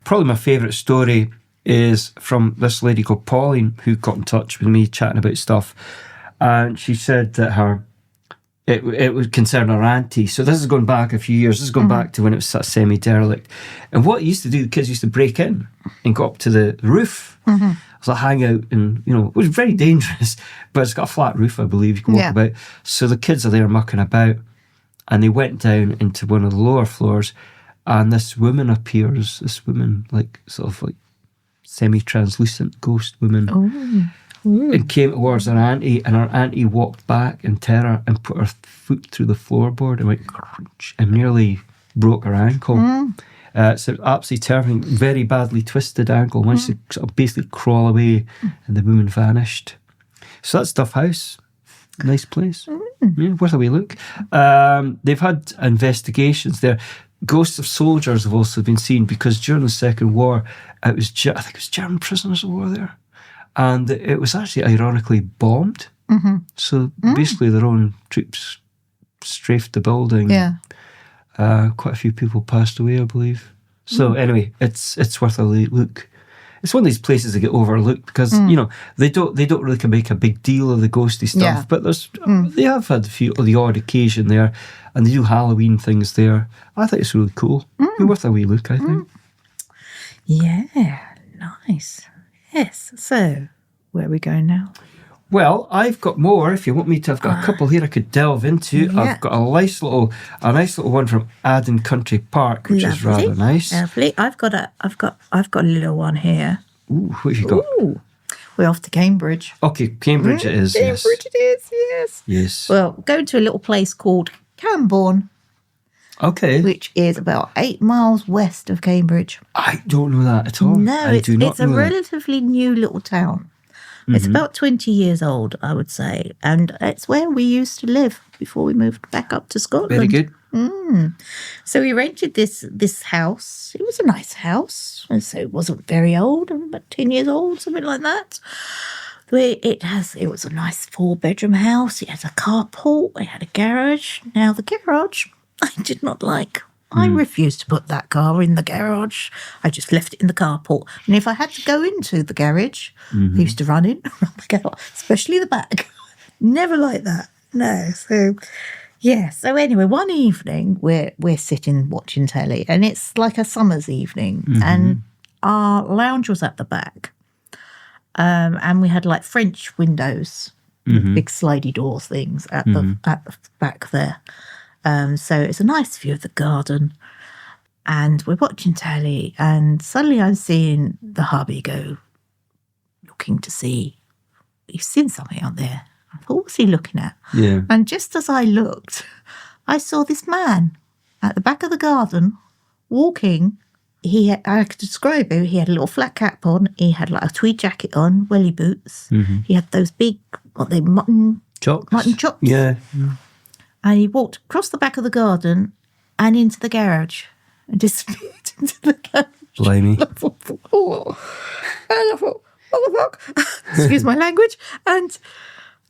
B: Probably my favourite story is from this lady called Pauline, who got in touch with me chatting about stuff. And she said that it would concern her auntie. So this is going back a few years. This is going back to when it was sort of semi-derelict. And what it used to do, the kids used to break in and go up to the roof. Mm-hmm. So hang out and, it was very dangerous, but it's got a flat roof, I believe, you can walk about. So the kids are there mucking about, and they went down into one of the lower floors, and this woman appears, like sort of like semi-translucent ghost woman. Oh. And came towards her auntie, and her auntie walked back in terror and put her foot through the floorboard and went crunch and nearly broke her ankle. So absolutely terrifying, very badly twisted ankle. Managed to sort of basically crawl away, and the woman vanished. So that's Duff House. Nice place. Yeah, worth a wee look. They've had investigations there. Ghosts of soldiers have also been seen because during the Second War, I think it was German prisoners of war there. And it was actually ironically bombed. Mm-hmm. So basically their own troops strafed the building. Yeah. Quite a few people passed away, I believe. So anyway, it's worth a look. It's one of these places that get overlooked because they don't really make a big deal of the ghosty stuff.
A: Yeah.
B: But they have had the odd occasion there, and they do Halloween things there. I think it's really cool. Be worth a wee look, I think.
A: Yeah, nice. Yes. So, where are we going now?
B: Well, I've got more. If you want me to, I've got a couple here I could delve into.
A: Yeah.
B: I've got a nice little one from Aden Country Park, which is rather nice.
A: Lovely. I've got a little one here.
B: Ooh, what have you got?
A: Ooh. We're off to Cambridge.
B: Okay, Cambridge it is.
A: Cambridge it is, yes.
B: Yes.
A: Well, going to a little place called Camborne,
B: Okay.
A: which is about 8 miles west of Cambridge.
B: I don't know that at all.
A: No,
B: I do not
A: it's a
B: know that.
A: relatively new little town. It's about 20 years old, I would say. And it's where we used to live before we moved back up to Scotland.
B: Very good.
A: So we rented this house. It was a nice house. And so it wasn't very old, about 10 years old, something like that. It was a nice 4-bedroom house. It had a carport. It had a garage. Now the garage, I did not like. I refused to put that car in the garage. I just left it in the carport. And if I had to go into the garage, I used to run in, especially the back. Never like that. No. So, yeah. So anyway, one evening we're sitting watching telly, and it's like a summer's evening, and our lounge was at the back, and we had like French windows, big slidey door things at the back there. So it's a nice view of the garden, and we're watching telly, and suddenly I'm seeing the hubby go, looking to see, he's seen something out there. I thought, what's he looking at?
B: Yeah.
A: And just as I looked, I saw this man at the back of the garden walking. I could describe him. He had a little flat cap on. He had like a tweed jacket on, welly boots. He had those big, mutton
B: Chops.
A: Yeah. And he walked across the back of the garden and into the garage and disappeared into the garage.
B: Blimey.
A: And I thought, what the fuck? Excuse my language. And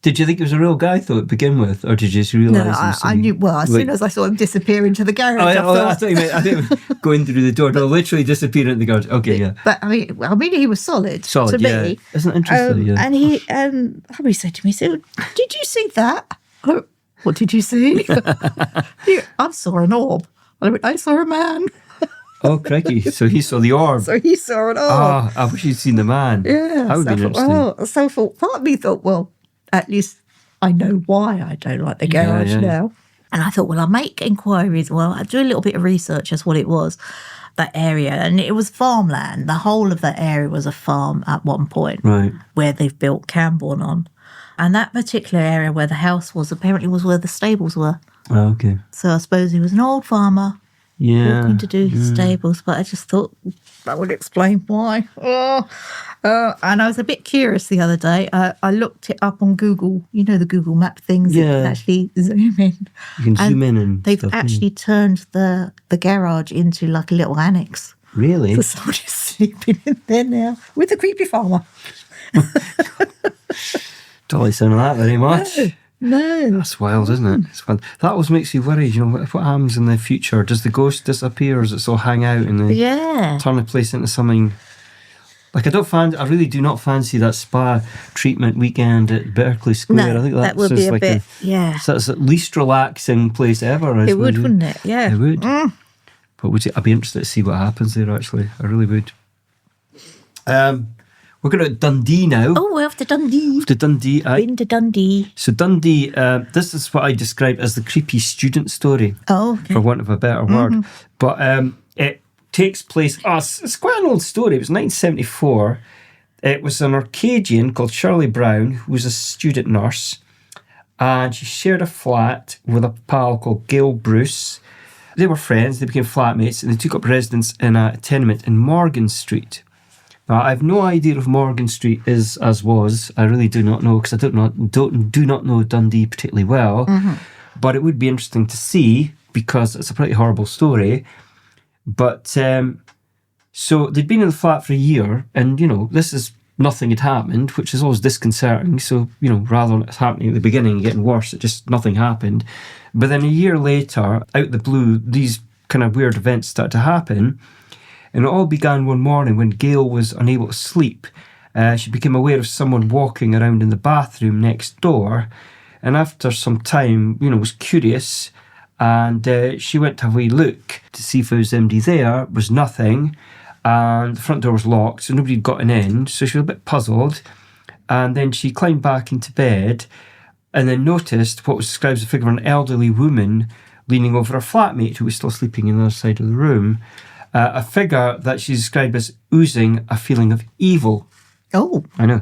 B: Did you think it was a real guy, though, to begin with? Or did you just realise?
A: I knew, well, as soon as I saw him disappear into the garage, I
B: thought you meant going through the door. No, literally disappearing into the garage. Okay, yeah.
A: But I mean, he was solid to
B: yeah.
A: me.
B: Isn't it interesting? Yeah.
A: And he, somebody said to me, so, did you see that? I went, what did you see? I saw an orb. I went, I saw a man.
B: Oh, crikey. So he saw the orb.
A: So he saw an orb.
B: Ah, I wish you'd seen the man.
A: Yeah.
B: That would be interesting.
A: So part of me thought, well, at least I know why I don't like the garage now. And I thought, well, I'll make inquiries. Well, I'll do a little bit of research as what it was, that area. And it was farmland. The whole of that area was a farm at one point.
B: Right.
A: Where they've built Camborne on. And that particular area where the house was apparently was where the stables were.
B: Oh, okay.
A: So I suppose he was an old farmer walking to do his stables. But I just thought that would explain why. And I was a bit curious the other day. I looked it up on Google, you know, the Google map things.
B: Yeah.
A: You can actually zoom in.
B: You can zoom in and
A: they've
B: stuff,
A: actually turned the garage into like a little annex.
B: Really?
A: So somebody's sleeping in there now with a creepy farmer.
B: Don't like sound of that very much.
A: No.
B: That's wild, isn't it? It's wild. That always makes you worried. You know, what happens in the future? Does the ghost disappear, or does it still hang out and they turn the place into something? Like I really do not fancy that spa treatment weekend at Berkeley Square.
A: No,
B: I think
A: that would be a bit.
B: So that's the least relaxing place ever.
A: It would, wouldn't it? Yeah,
B: it would. But I'd be interested to see what happens there. Actually, I really would. We're going to Dundee now.
A: Oh, we're off to Dundee. Been to Dundee.
B: So Dundee, this is what I describe as the creepy student story.
A: Oh, okay.
B: For want of a better word. But it takes place, it's quite an old story. It was 1974. It was an Arcadian called Shirley Brown, who was a student nurse. And she shared a flat with a pal called Gail Bruce. They were friends, they became flatmates, and they took up residence in a tenement in Morgan Street. Now, I have no idea if Morgan Street is as was. I really do not know, because I do not know Dundee particularly well. But it would be interesting to see, because it's a pretty horrible story. But so they'd been in the flat for a year, and you know, this is nothing had happened, which is always disconcerting. So, rather than it happening at the beginning and getting worse, it just nothing happened. But then a year later, out the blue, these kind of weird events started to happen. And it all began one morning when Gail was unable to sleep. She became aware of someone walking around in the bathroom next door. And after some time, was curious. And she went to have a wee look to see if there was anybody there. It was nothing. And the front door was locked, so nobody had gotten in. So she was a bit puzzled. And then she climbed back into bed and then noticed what was described as the figure of an elderly woman leaning over her flatmate who was still sleeping on the other side of the room. A figure that she described as oozing a feeling of evil.
A: Oh.
B: I know.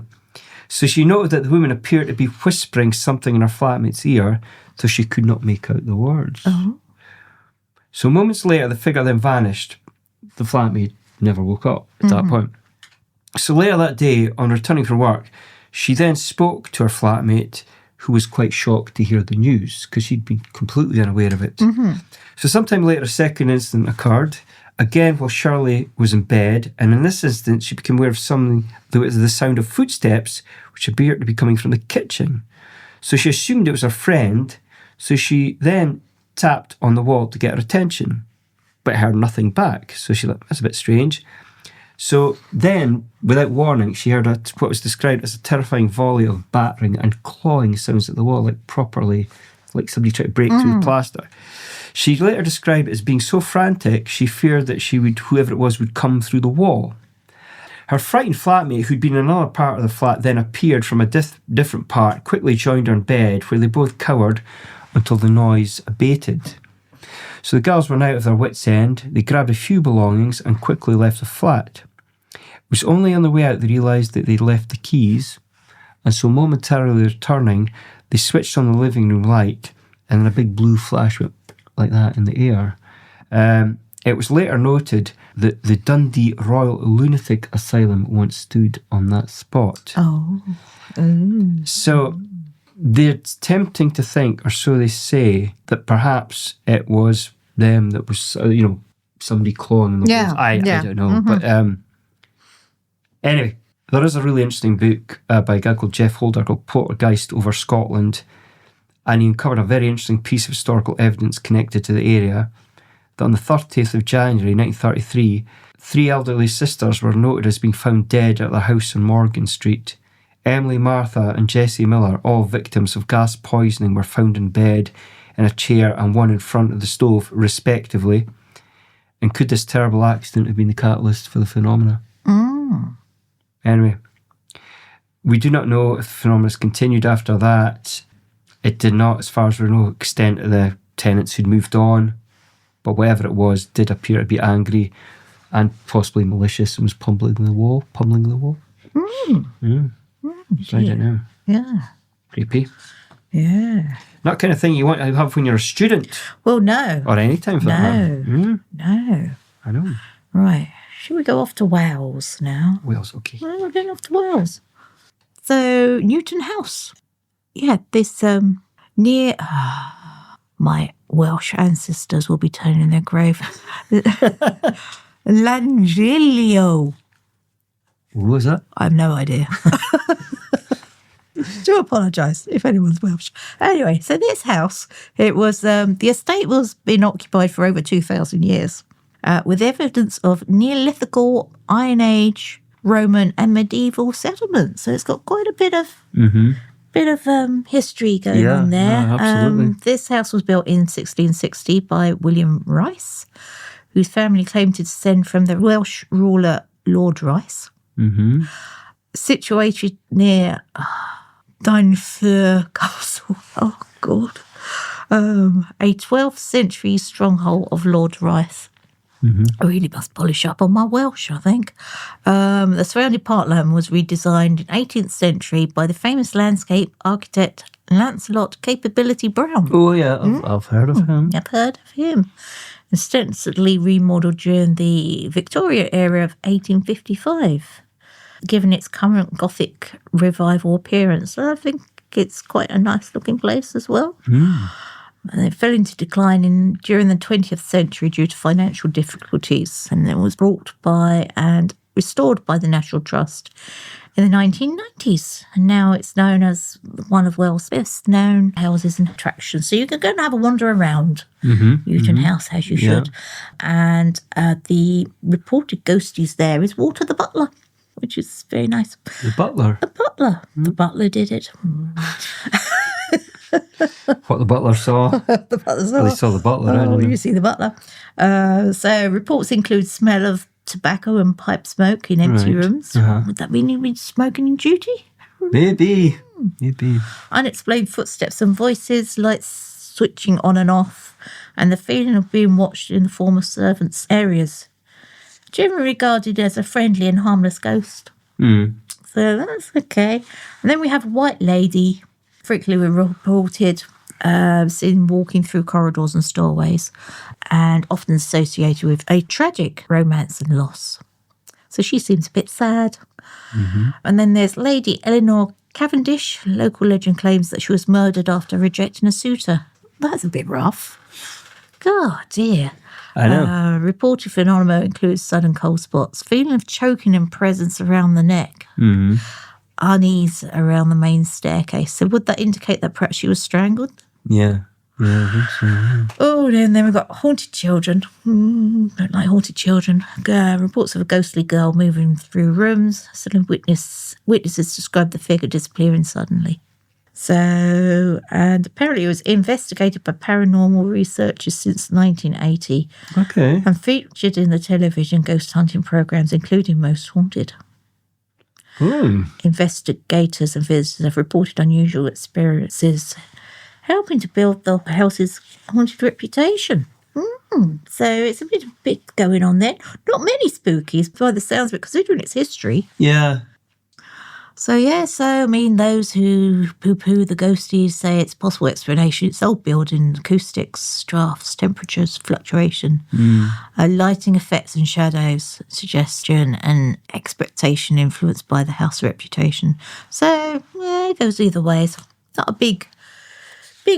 B: So she noted that the woman appeared to be whispering something in her flatmate's ear, though she could not make out the words.
A: Oh.
B: So moments later, the figure then vanished. The flatmate never woke up at that point. So later that day, on returning from work, she then spoke to her flatmate, who was quite shocked to hear the news because she'd been completely unaware of it. So sometime later, a second incident occurred, again while Shirley was in bed, and in this instance, she became aware of something that was the sound of footsteps, which appeared to be coming from the kitchen. So she assumed it was her friend, so she then tapped on the wall to get her attention, but heard nothing back. So she thought, that's a bit strange. So then, without warning, she heard what was described as a terrifying volley of battering and clawing sounds at the wall, like somebody tried to break through the plaster. She later described it as being so frantic, she feared that whoever it was would come through the wall. Her frightened flatmate, who'd been in another part of the flat, then appeared from a different part, quickly joined her in bed, where they both cowered until the noise abated. So the girls were now at their wits' end. They grabbed a few belongings and quickly left the flat. It was only on the way out they realised that they'd left the keys, and so momentarily returning, they switched on the living room light, and then a big blue flash went like that in the air. It was later noted that the Dundee Royal Lunatic Asylum once stood on that spot.
A: Oh.
B: So they're tempting to think, or so they say, that perhaps it was them that was, somebody clawing the walls. I don't know. But anyway, there is a really interesting book by a guy called Jeff Holder called Poltergeist over Scotland, and he uncovered a very interesting piece of historical evidence connected to the area, that on the 30th of January 1933, 3 elderly sisters were noted as being found dead at their house on Morgan Street. Emily, Martha and Jessie Miller, all victims of gas poisoning, were found in bed, in a chair and one in front of the stove, respectively. And could this terrible accident have been the catalyst for the phenomena? Anyway, we do not know if the phenomena has continued after that. It did not, as far as we know, extend to the tenants who'd moved on. But whatever it was, did appear to be angry and possibly malicious and was pummeling the wall. So I don't know.
A: Yeah.
B: Creepy.
A: Yeah.
B: Not kind of thing you want to have when you're a student.
A: Well, no.
B: Or any time for that matter.
A: No.
B: I know.
A: Right. Should we go off to Wales now?
B: Wales, okay.
A: Well, we're going off to Wales. So, Newton House. Yeah, this near... my Welsh ancestors will be turning their grave. Langilio.
B: What was that?
A: I have no idea. Do apologise if anyone's Welsh. Anyway, so this house, it was the estate was been occupied for over 2,000 years, with evidence of Neolithical, Iron Age, Roman, and medieval settlements. So it's got quite a bit of history going on there.
B: Yeah, absolutely.
A: This house was built in 1660 by William Rice, whose family claimed to descend from the Welsh ruler Lord Rice. Situated near Dynfur Castle. Oh, God. A 12th century stronghold of Lord Rice. I really must polish up on my Welsh, I think. The surrounding parkland was redesigned in 18th century by the famous landscape architect Lancelot Capability Brown.
B: Oh, yeah, I've heard of him.
A: I've heard of him. Extensively remodelled during the Victoria era of 1855, given its current Gothic revival appearance. I think it's quite a nice-looking place as well. And it fell into decline during the 20th century due to financial difficulties, and it was bought by and restored by the National Trust in the 1990s. And now it's known as one of Wales' best known houses and attractions. So you can go and have a wander around Newton House, as you should. And the reported ghosties there is Walter the Butler, which is very nice.
B: The butler.
A: The butler. The butler did it.
B: What the butler saw.
A: The butler saw.
B: Well, he saw the butler.
A: Oh, you see the butler. So reports include smell of tobacco and pipe smoke in empty rooms. Would that mean he was smoking in duty?
B: Maybe.
A: Unexplained footsteps and voices, lights switching on and off, and the feeling of being watched in the former servants' areas. Generally regarded as a friendly and harmless ghost. So that's okay. And then we have a white lady, frequently reported, seen walking through corridors and doorways, and often associated with a tragic romance and loss. So she seems a bit sad. And then there's Lady Eleanor Cavendish. Local legend claims that she was murdered after rejecting a suitor. That's a bit rough. God, dear.
B: I know.
A: Reported phenomena includes sudden cold spots, feeling of choking and presence around the neck, unease around the main staircase. So would that indicate that perhaps she was strangled?
B: Yeah, I think so. Yeah.
A: Oh, then we've got haunted children. Don't like haunted children. Reports of a ghostly girl moving through rooms. Sudden witnesses describe the figure disappearing suddenly. So, and apparently it was investigated by paranormal researchers since 1980.
B: Okay.
A: And featured in the television ghost hunting programs, including Most Haunted. Investigators and visitors have reported unusual experiences, helping to build the house's haunted reputation. So it's a bit going on there. Not many spookies, by the sounds of it, considering its history.
B: Yeah.
A: So I mean, those who poo-poo the ghosties say it's a possible explanation. It's old building, acoustics, drafts, temperatures, fluctuation, lighting effects and shadows, suggestion and expectation influenced by the house reputation. So, it goes either way. It's not a big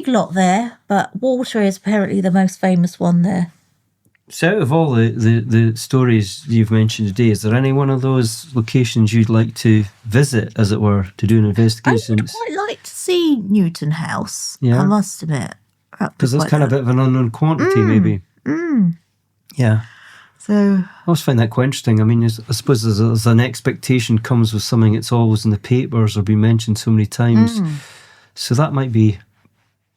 A: lot there, but water is apparently the most famous one there.
B: So out of all the stories you've mentioned today, is there any one of those locations you'd like to visit, as it were, to do an investigation?
A: I would quite like to see Newton House,
B: Yeah.
A: I must admit.
B: Because that's kind of a bit of an unknown quantity, maybe. Yeah.
A: So
B: I always find that quite interesting. I mean, I suppose there's an expectation comes with something that's always in the papers or been mentioned so many times. So that might be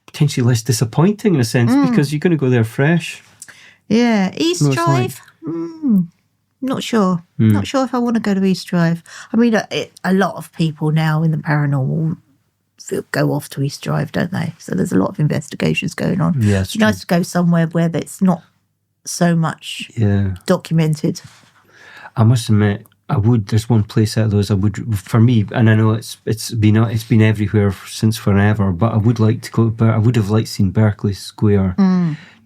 B: potentially less disappointing in a sense, because you're going to go there fresh.
A: yeah, East
B: Most
A: Drive. Not sure. Not sure if I want to go to East Drive. I mean, a lot of people now in the paranormal go off to East Drive, don't they? So there's a lot of investigations going on.
B: Yeah,
A: it's nice to go somewhere where it's not so much documented.
B: I must admit, there's one place out of those I would, for me, and I know it's been everywhere since forever, but I would like to go, I would have liked seeing Berkeley Square.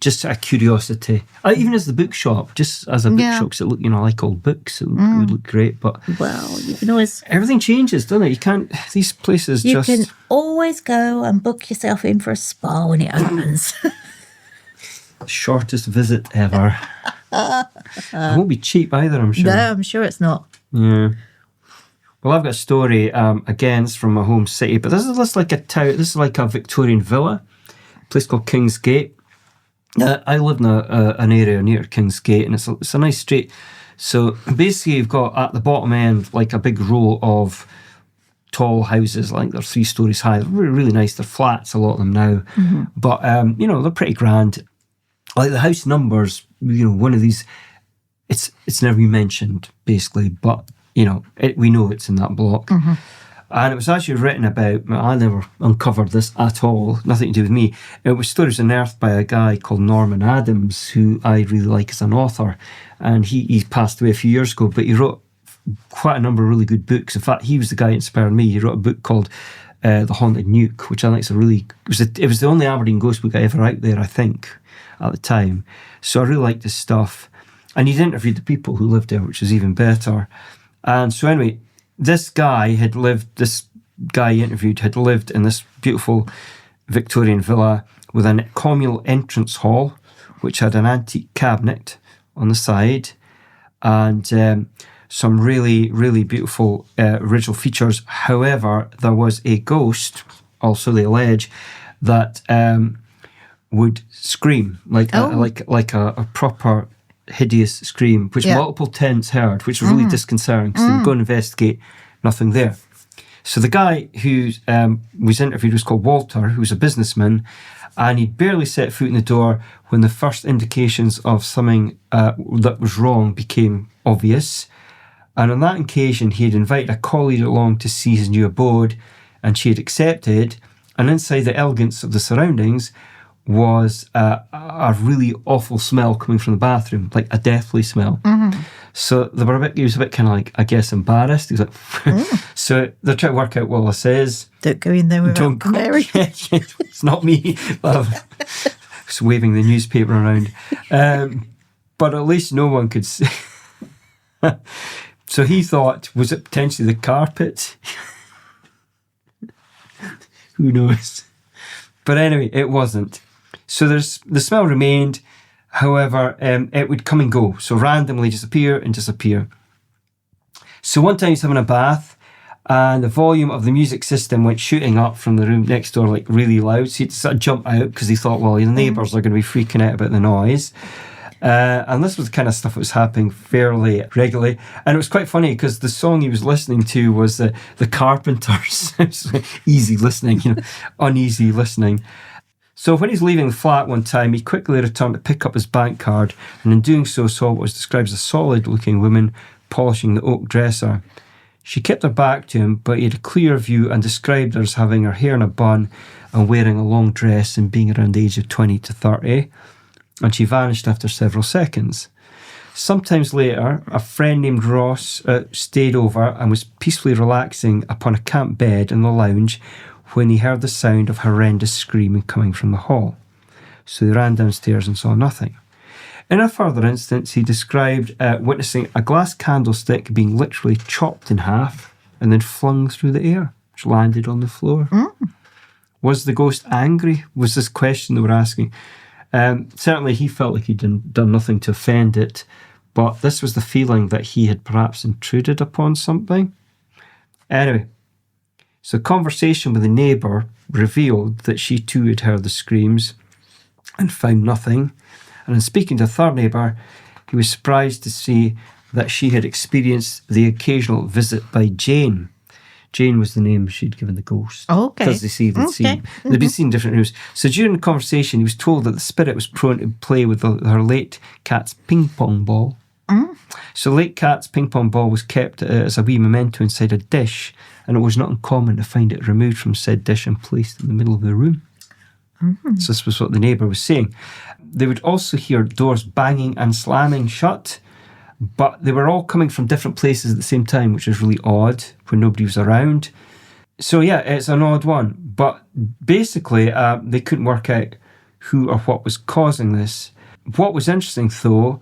B: Just out of curiosity. Even as the bookshop, just as a bookshop, because it looked, I like old books, it would look great, but
A: Well, you can always...
B: everything changes, doesn't it? You can't, these places
A: You
B: just...
A: can always go and book yourself in for a spa when it opens.
B: Shortest visit ever. It won't be cheap either, I'm sure.
A: No, I'm sure it's not.
B: Yeah. Well, I've got a story, again, it's from my home city, but this is like a town, this is like a Victorian villa, a place called King's Gate. I live in an area near King's Gate, and it's a nice street. So basically you've got at the bottom end like a big row of tall houses, like they're 3 stories high. They're really, really nice. They're flats, a lot of them now. But, they're pretty grand. Like the house numbers, one of these, it's never been mentioned, basically, but, we know it's in that block. And it was actually written about, I never uncovered this at all, nothing to do with me. It was Stories Unearthed by a guy called Norman Adams, who I really like as an author. And he passed away a few years ago, but he wrote quite a number of really good books. In fact, he was the guy who inspired me. He wrote a book called The Haunted Nuke, which I think is it was the only Aberdeen ghost book I ever out there, I think, at the time. So I really liked his stuff. And he'd interviewed the people who lived there, which was even better. And so anyway, this guy he interviewed had lived in this beautiful Victorian villa with a communal entrance hall, which had an antique cabinet on the side. And some really, really beautiful original features. However, there was a ghost, also they allege, that would scream like a proper hideous scream, which multiple tenants heard, which was really disconcerting because they would go and investigate, nothing there. So the guy who was interviewed was called Walter, who was a businessman, and he'd barely set foot in the door when the first indications of something that was wrong became obvious. And on that occasion, he had invited a colleague along to see his new abode, and she had accepted. And inside the elegance of the surroundings was a really awful smell coming from the bathroom, like a deathly smell. So he was a bit kind of like, I guess, embarrassed. He was like, so they're trying to work out what this is.
A: Don't go in there without Mary.
B: It's not me. Just waving the newspaper around. But at least no one could see. So he thought, was it potentially the carpet? Who knows? But anyway, it wasn't. So the smell remained. However, it would come and go. So randomly disappear and disappear. So one time he's having a bath, and the volume of the music system went shooting up from the room next door, like really loud. So he had to sort of jump out because he thought, well, the neighbours are going to be freaking out about the noise. And this was the kind of stuff that was happening fairly regularly. And it was quite funny because the song he was listening to was the Carpenters. It was easy listening, uneasy listening. So when he's leaving the flat one time, he quickly returned to pick up his bank card, and in doing so saw what was described as a solid-looking woman polishing the oak dresser. She kept her back to him, but he had a clear view and described her as having her hair in a bun and wearing a long dress and being around the age of 20 to 30. And she vanished after several seconds. Sometimes later, a friend named Ross stayed over and was peacefully relaxing upon a camp bed in the lounge when he heard the sound of horrendous screaming coming from the hall. So he ran downstairs and saw nothing. In a further instance, he described witnessing a glass candlestick being literally chopped in half and then flung through the air, which landed on the floor. Was the ghost angry? Was this question they were asking? Certainly he felt like he'd done nothing to offend it, but this was the feeling that he had perhaps intruded upon something. Anyway, so conversation with the neighbour revealed that she too had heard the screams and found nothing. And in speaking to a third neighbour, he was surprised to see that she had experienced the occasional visit by Jane. Jane was the name she'd given the ghost.
A: Okay.
B: Because they'd been seen in different rooms. So during the conversation, he was told that the spirit was prone to play with her late cat's ping pong ball. So late cat's ping pong ball was kept as a wee memento inside a dish, and it was not uncommon to find it removed from said dish and placed in the middle of the room. So this was what the neighbour was saying. They would also hear doors banging and slamming shut, but they were all coming from different places at the same time, which was really odd when nobody was around. So yeah, it's an odd one. But basically, they couldn't work out who or what was causing this. What was interesting, though,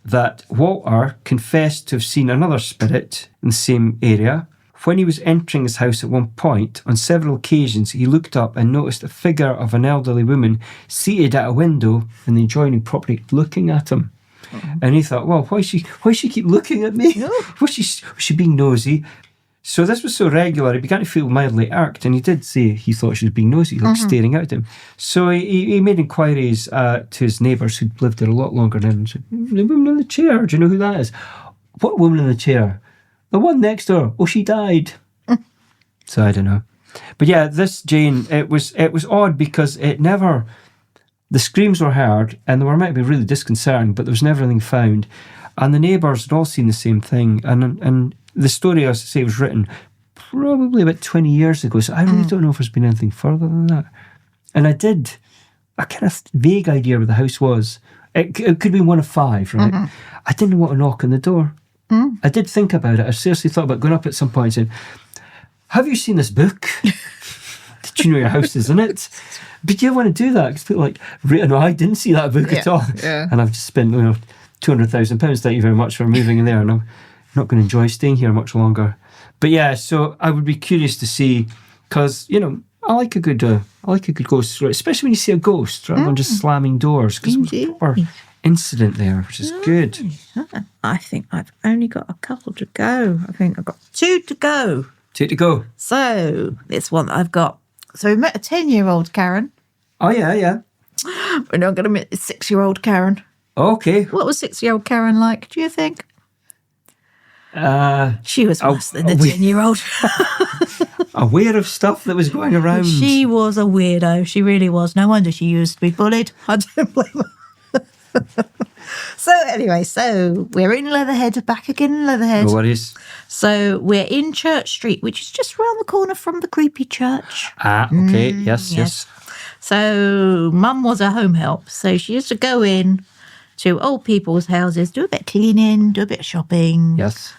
B: that Walter confessed to have seen another spirit in the same area. When he was entering his house at one point, on several occasions, he looked up and noticed a figure of an elderly woman seated at a window in the adjoining property looking at him. And he thought, well, why she keep looking at me? Was she being nosy? So this was so regular, he began to feel mildly irked, and he did say he thought she was being nosy, like staring out at him. So he made inquiries to his neighbours who'd lived there a lot longer than him and said, the woman in the chair, do you know who that is? What woman in the chair? The one next door. Oh, she died. So I don't know. But yeah, this Jane, it was odd because the screams were heard and they were meant to be really disconcerting, but there was never anything found. And the neighbours had all seen the same thing. And the story, as I say, was written probably about 20 years ago. So I really don't know if there's been anything further than that. And I did a kind of vague idea where the house was. It could be one of 5, right? I didn't want to knock on the door. I did think about it. I seriously thought about going up at some point and saying, have you seen this book? Did you know your house is in it? But you don't want to do that because people are like, no, I didn't see that book at all. Yeah. And I've just spent £200,000. Thank you very much for moving in there. And I'm not going to enjoy staying here much longer. But yeah, so I would be curious to see, because, I like a good ghost story, especially when you see a ghost rather than just slamming doors. Because it was proper incident there, which is good.
A: I think I've only got a couple to go. I think I've got 2 to go.
B: 2 to go.
A: So, this one that I've got. So, we met a 10-year-old Karen.
B: Oh, yeah.
A: We're now going to meet a 6-year-old Karen.
B: Okay.
A: What was 6-year-old Karen like, do you think? She was worse than the
B: we-
A: 10-year-old.
B: Aware of stuff that was going around.
A: She was a weirdo. She really was. No wonder she used to be bullied. I don't blame her. So anyway, we're in Leatherhead, back again in Leatherhead.
B: No worries.
A: So we're in Church Street, which is just round the corner from the creepy church.
B: Okay. Yes.
A: So Mum was a home help. So she used to go in to old people's houses, do a bit of cleaning, do a bit of shopping.
B: Yes.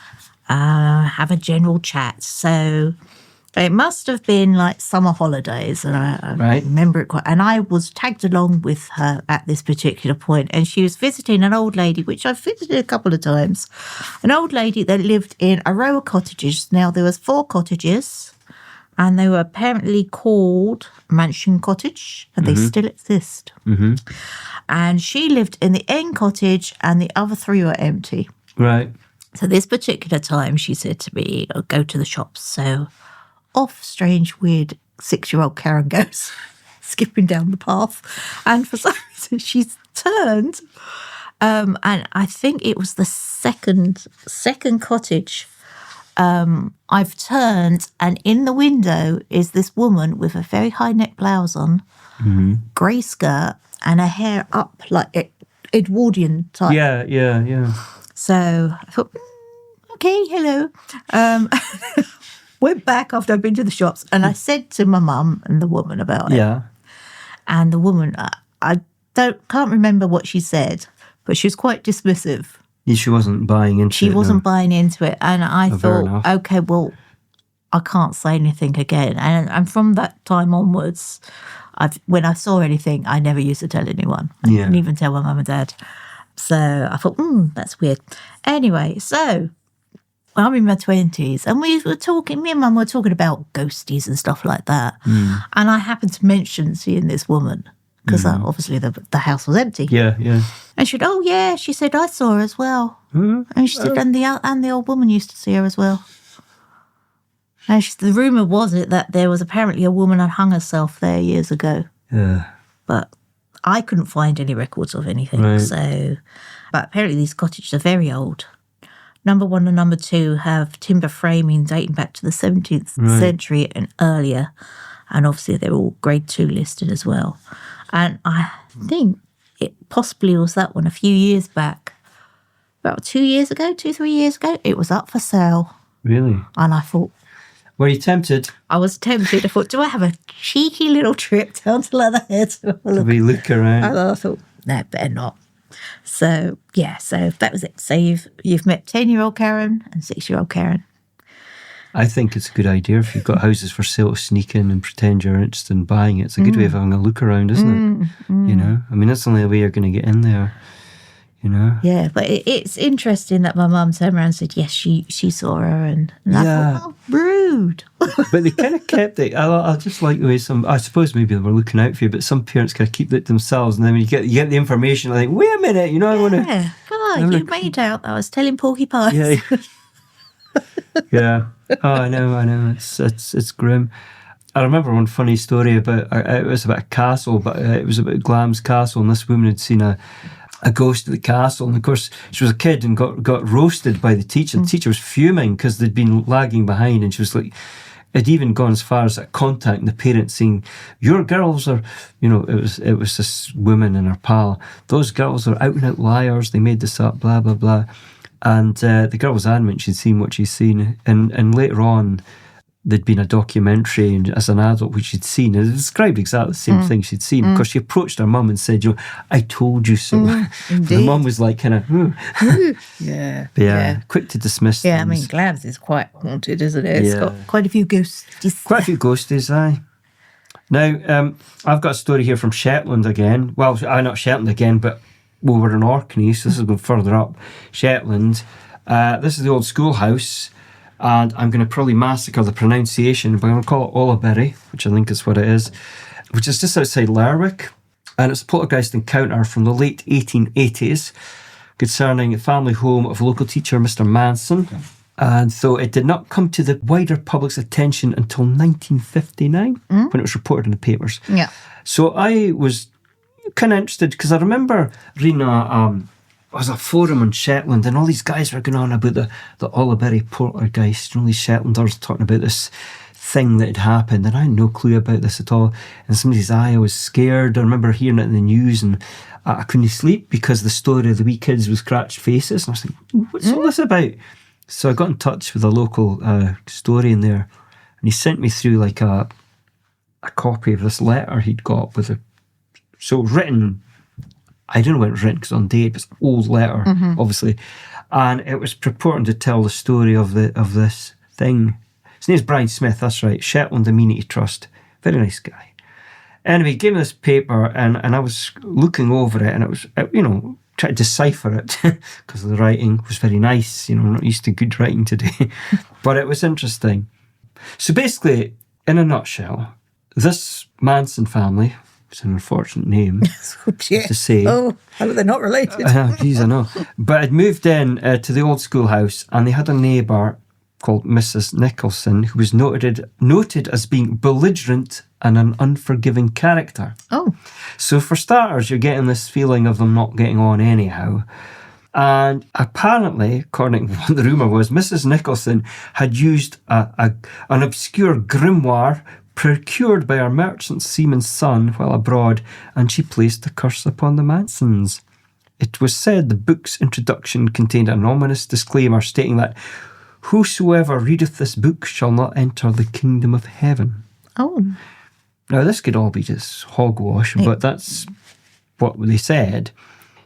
A: Have a general chat. So it must have been like summer holidays, and I
B: Right.
A: remember it quite. And I was tagged along with her at this particular point, and she was visiting an old lady, which I've visited a couple of times. An old lady that lived in a row of cottages. Now there was 4 cottages, and they were apparently called Mansion Cottage, and they still exist.
B: Mm-hmm.
A: And she lived in the end cottage, and the other 3 were empty.
B: Right.
A: So this particular time, she said to me, "I'll go to the shops." So off strange, weird 6-year-old Karen goes, skipping down the path. And for some reason, she's turned. And I think it was the second cottage. I've turned, and in the window is this woman with a very high neck blouse on, grey skirt, and her hair up like Edwardian type.
B: Yeah.
A: So I thought, okay, hello. Went back after I'd been to the shops, and I said to my mum and the woman about it.
B: Yeah.
A: And the woman, I can't remember what she said, but she was quite dismissive.
B: She wasn't buying into it.
A: She wasn't buying into it, and I
B: fair
A: thought,
B: enough.
A: okay, well, I can't say anything again. And from that time onwards, when I saw anything, I never used to tell anyone. I didn't even tell my mum and dad. So I thought, that's weird. Anyway, so I'm in my 20s, and me and Mum were talking about ghosties and stuff like that. And I happened to mention seeing this woman, because obviously the house was empty.
B: Yeah.
A: And she said, "Oh yeah," she said, "I saw her as well." And she said, and the old woman used to see her as well. And the rumour was that there was apparently a woman had hung herself there years ago.
B: Yeah.
A: But I couldn't find any records of anything.
B: Right.
A: So, but apparently these cottages are very old. Number 1 and number 2 have timber framing dating back to the 17th century and earlier. And obviously they're all grade 2 listed as well. And I think it possibly was that one a few years back. About 3 years ago, it was up for sale.
B: Really?
A: And I thought,
B: Were you tempted
A: I was tempted. I thought, do I have a cheeky little trip down to Leatherhead to have a
B: to
A: look?
B: be look around?
A: And I thought, no, better not. So, yeah, so that was it. So you've met 10-year-old Karen and 6-year-old Karen.
B: I think it's a good idea if you've got houses for sale to sneak in and pretend you're interested in buying it. It's a good way of having a look around, isn't it? You know? I mean, that's the only way you're going to get in there, you know?
A: Yeah, but it's interesting that my mum turned around and said, yes, she saw her. And I thought, oh, rude.
B: But they kind of kept it. I just like the way I suppose maybe they were looking out for you, but some parents kind of keep it themselves. And then when you get the information, like, wait a minute, you know, I want to...
A: Yeah, God, you made out that I was telling porcupines.
B: Yeah. Yeah. Oh, I know. It's grim. I remember one funny story about it was about a castle, but it was about Glam's castle, and this woman had seen a ghost at the castle, and of course she was a kid and got roasted by the teacher. The teacher was fuming because they'd been lagging behind, and she was like, it even gone as far as contacting the parents, saying, "Your girls are," you know, it was this woman and her pal. "Those girls are out and out liars. They made this up. Blah blah blah." And the girl was adamant she'd seen what she'd seen, and later on there'd been a documentary and as an adult which she'd seen, and it described exactly the same thing she'd seen, because she approached her mum and said, "You know, I told you so." The mum was like kind of
A: Yeah.
B: quick to dismiss
A: Yeah, I
B: things.
A: mean, Glam's is quite haunted, isn't it? It's
B: Yeah.
A: got quite a few ghosts.
B: Quite a few ghosties, aye. Now, I've got a story here from Shetland again. Well, not Shetland again, but we were in Orkney, so this is going further up. Shetland. This is the old schoolhouse, and I'm going to probably massacre the pronunciation, but I'm going to call it Olaberry, which I think is what it is, which is just outside Lerwick. And it's a poltergeist encounter from the late 1880s concerning a family home of local teacher Mr. Manson. And so it did not come to the wider public's attention until 1959 when it was reported in the papers.
A: Yeah.
B: So I was kind of interested because I remember reading was a forum on Shetland, and all these guys were going on about the Olliberry poltergeist, and all these Shetlanders talking about this thing that had happened, and I had no clue about this at all. And somebody says, I was scared. I remember hearing it in the news, and I couldn't sleep because the story of the wee kids with scratched faces. And I was like, what's all this about? So I got in touch with a local historian there, and he sent me through like a copy of this letter he'd got with so written. I don't know when it was written because on date, but it's an old letter, obviously, and it was purporting to tell the story of this thing. His name's Brian Smith. That's right, Shetland Amenity Trust. Very nice guy. Anyway, he gave me this paper, and I was looking over it, and it was trying to decipher it because the writing was very nice. I'm not used to good writing today, but it was interesting. So basically, in a nutshell, this Manson family. It's an unfortunate name to say.
A: Oh, how are they not related?
B: Geez, I know. But I'd moved in to the old schoolhouse, and they had a neighbour called Mrs. Nicholson, who was noted as being belligerent and an unforgiving character.
A: Oh.
B: So for starters, you're getting this feeling of them not getting on anyhow. And apparently, according to what the rumour was, Mrs. Nicholson had used an obscure grimoire procured by our merchant seaman's son while abroad, and she placed a curse upon the Mansons. It was said the book's introduction contained an ominous disclaimer stating that whosoever readeth this book shall not enter the kingdom of heaven.
A: Oh.
B: Now, this could all be just hogwash, but that's what they said.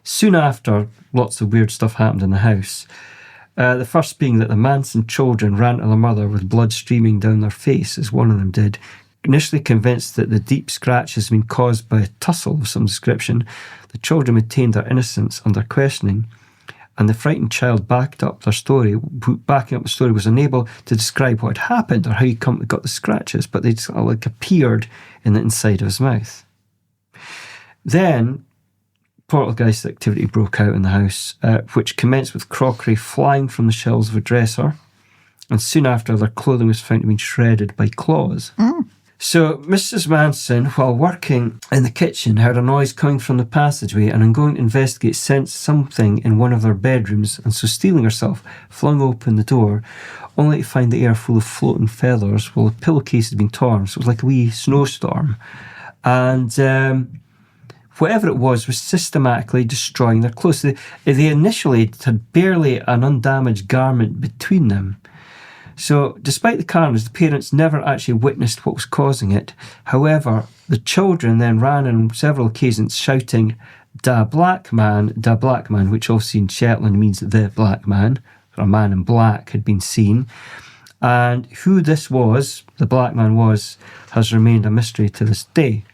B: Soon after, lots of weird stuff happened in the house. The first being that the Manson children ran to their mother with blood streaming down their face, as one of them did. Initially convinced that the deep scratch has been caused by a tussle of some description, the children maintained their innocence under questioning, and the frightened child backing up the story was unable to describe what had happened or how he got the scratches, but they just appeared in the inside of his mouth. Then poltergeist activity broke out in the house, which commenced with crockery flying from the shelves of a dresser, and soon after their clothing was found to have been shredded by claws. So Mrs. Manson, while working in the kitchen, heard a noise coming from the passageway, and in going to investigate, sensed something in one of their bedrooms, and so steeling herself, flung open the door, only to find the air full of floating feathers while the pillowcase had been torn. So it was like a wee snowstorm. And whatever it was systematically destroying their clothes. They initially had barely an undamaged garment between them. So despite the carnage, the parents never actually witnessed what was causing it. However, the children then ran on several occasions shouting, da black man, which obviously in Shetland means the black man. A man in black had been seen. And who this was, the black man was, has remained a mystery to this day.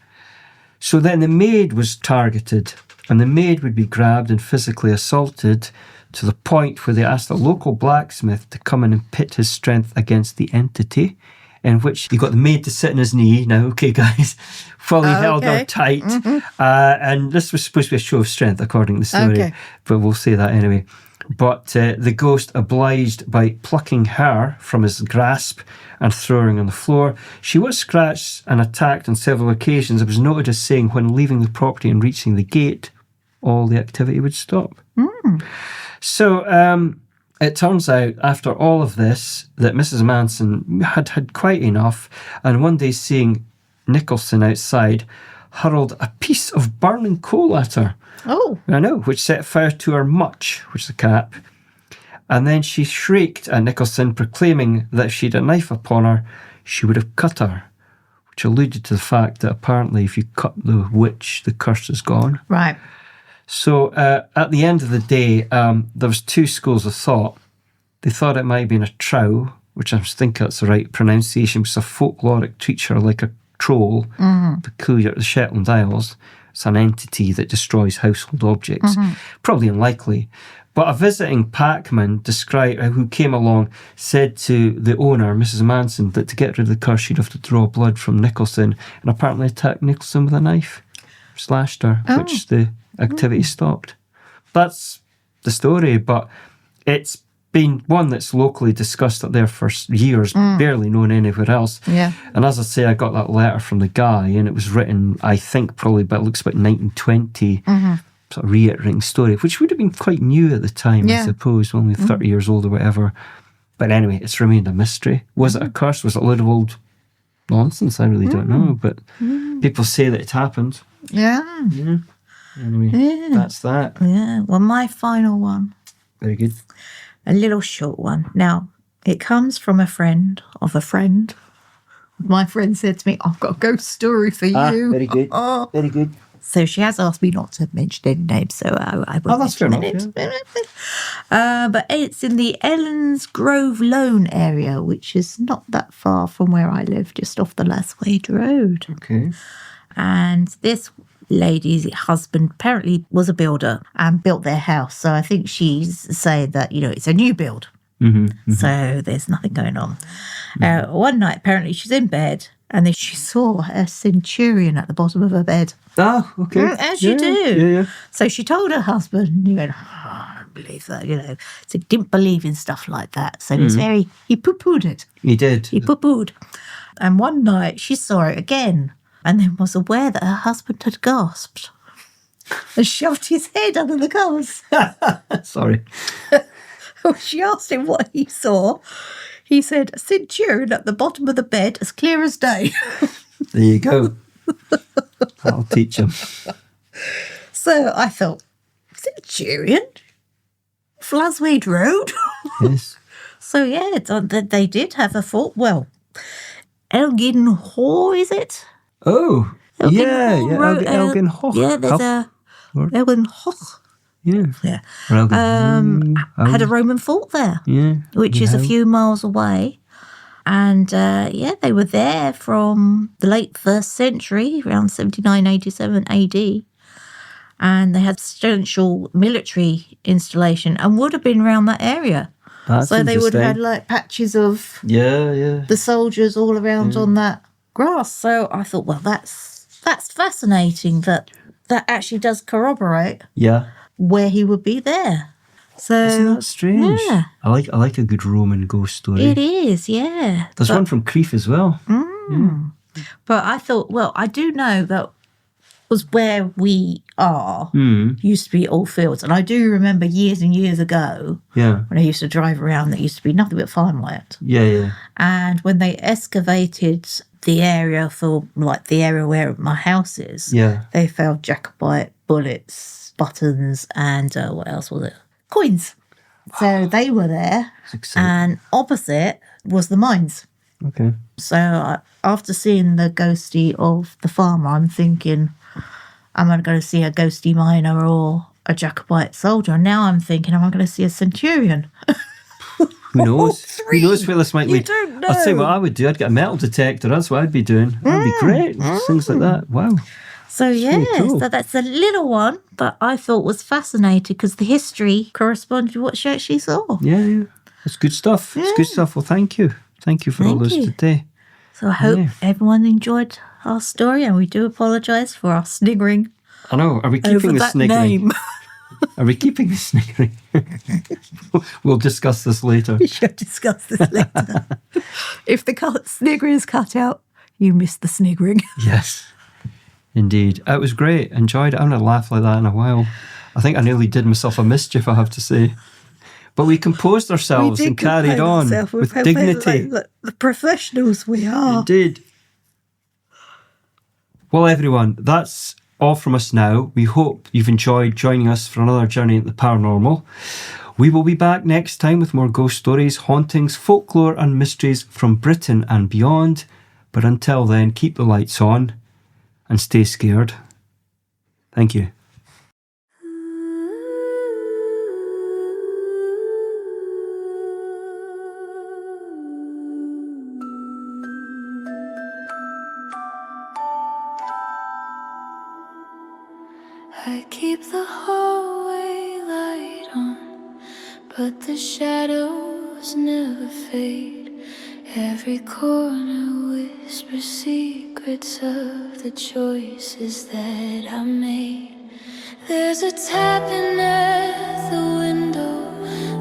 B: So then the maid was targeted, and the maid would be grabbed and physically assaulted to the point where they asked a local blacksmith to come in and pit his strength against the entity, in which he got the maid to sit on his knee. Now, okay, guys, fully held her tight. And this was supposed to be a show of strength, according to the story, but we'll say that anyway. But the ghost obliged by plucking her from his grasp and throwing her on the floor. She was scratched and attacked on several occasions. It was noted as saying when leaving the property and reaching the gate, all the activity would stop. So it turns out, after all of this, that Mrs. Manson had quite enough, and one day seeing Nicholson outside, hurled a piece of burning coal at her.
A: Oh.
B: I know, which set fire to her mutch, which is a cap. And then she shrieked at Nicholson, proclaiming that if she had a knife upon her, she would have cut her, which alluded to the fact that apparently if you cut the witch, the curse is gone.
A: Right.
B: So at the end of the day, there was two schools of thought. They thought it might have been a trow, which I think that's the right pronunciation, which is a folkloric creature like a troll, peculiar to the Shetland Isles. It's an entity that destroys household objects. Probably unlikely. But a visiting packman who came along said to the owner, Mrs. Manson, that to get rid of the curse, she'd have to draw blood from Nicholson, and apparently attack Nicholson with a knife. slashed her, which the activity stopped. That's the story, but it's been one that's locally discussed up there for years, barely known anywhere else.
A: Yeah.
B: And as I say, I got that letter from the guy, and it was written, I think, probably, but it looks about 1920, sort of reiterating story, which would have been quite new at the time, I suppose, only 30 years old or whatever. But anyway, it's remained a mystery. Was it a curse? Was it a load of old nonsense? I really don't know, but people say that it happened.
A: Yeah.
B: Anyway, that's that.
A: Yeah. Well, my final one,
B: Very good.
A: a little short one. Now, it comes from a friend of a friend. My friend said to me, I've got a ghost story for you.
B: Very good. Very good.
A: So she has asked me not to mention any names, so I won't
B: that's fair
A: mention it. But it's in the Ellens Grove Lone area, which is not that far from where I live, just off the Laswade Road.
B: Okay.
A: And this lady's husband apparently was a builder and built their house. So I think she's saying that, it's a new build. So there's nothing going on. One night, apparently, she's in bed and then she saw a centurion at the bottom of her bed.
B: Oh, okay.
A: As you do.
B: Yeah.
A: So she told her husband, he went, I don't believe that, So he didn't believe in stuff like that. So he poo-pooed it.
B: He did.
A: He poo-pooed. And one night she saw it again and then was aware that her husband had gasped and shoved his head under the covers.
B: Sorry.
A: When she asked him what he saw, he said, a centurion at the bottom of the bed, as clear as day.
B: There you go. I'll teach him.
A: So I thought, centurion? Laswade Road?
B: Yes.
A: So yeah, they did have a fort. Well, Elgin Hall, is it?
B: Oh, Elgin Hoch.
A: Yeah, there's a Elgin Hoch.
B: Yeah.
A: Had a Roman fort there, which is a few miles away. And they were there from the late 1st century, around 79, 87 AD. And they had substantial military installation and would have been around that area.
B: That's
A: so they would have had
B: interesting.
A: patches of the soldiers all around on that grass. So I thought, well, that's fascinating that actually does corroborate where he would be there. So
B: isn't that strange?
A: Yeah.
B: I like a good Roman ghost story.
A: It is, yeah.
B: There's one from Crieff as well.
A: But I thought, well, I do know that was where we are used to be all fields. And I do remember years and years ago when I used to drive around, there used to be nothing but farmland.
B: Yeah.
A: And when they excavated the area for, like, the area where my house is, they found Jacobite bullets, buttons, and what else was it? Coins. So they were there. And opposite was the mines.
B: Okay.
A: So after seeing the ghosty of the farmer, I'm thinking, am I going to see a ghosty miner or a Jacobite soldier? And now I'm thinking, am I going to see a centurion?
B: Who knows? Who knows where this might lead?
A: don't know.
B: I'll tell you what I would do. I'd get a metal detector. That's what I'd be doing. That'd be great. Things like that. Wow.
A: So yeah,
B: cool.
A: so that's a little one, but I thought was fascinating because the history corresponded to what she actually saw.
B: Yeah. It's good stuff. It's good stuff. Well, thank you. Thank you for all those today.
A: So I hope everyone enjoyed our story, and we do apologise for our sniggering.
B: I know. Are we
A: over
B: keeping the
A: that
B: sniggering?
A: name.
B: Are we keeping the sniggering? We'll discuss this later.
A: We should discuss this later. If the sniggering is cut out, you missed the sniggering.
B: Yes, indeed. It was great. Enjoyed it. I haven't had a laugh like that in a while. I think I nearly did myself a mischief, I have to say. But we composed ourselves and carried on with dignity.
A: Like the professionals we are.
B: Indeed. Well, everyone, that's all from us now. We hope you've enjoyed joining us for another journey at the paranormal. We will be back next time with more ghost stories, hauntings, folklore and mysteries from Britain and beyond. But until then, keep the lights on and stay scared. Thank you.
C: I keep the hallway light on, but the shadows never fade. Every corner whispers whisper secrets of the choices that I made. There's a tapping at the window,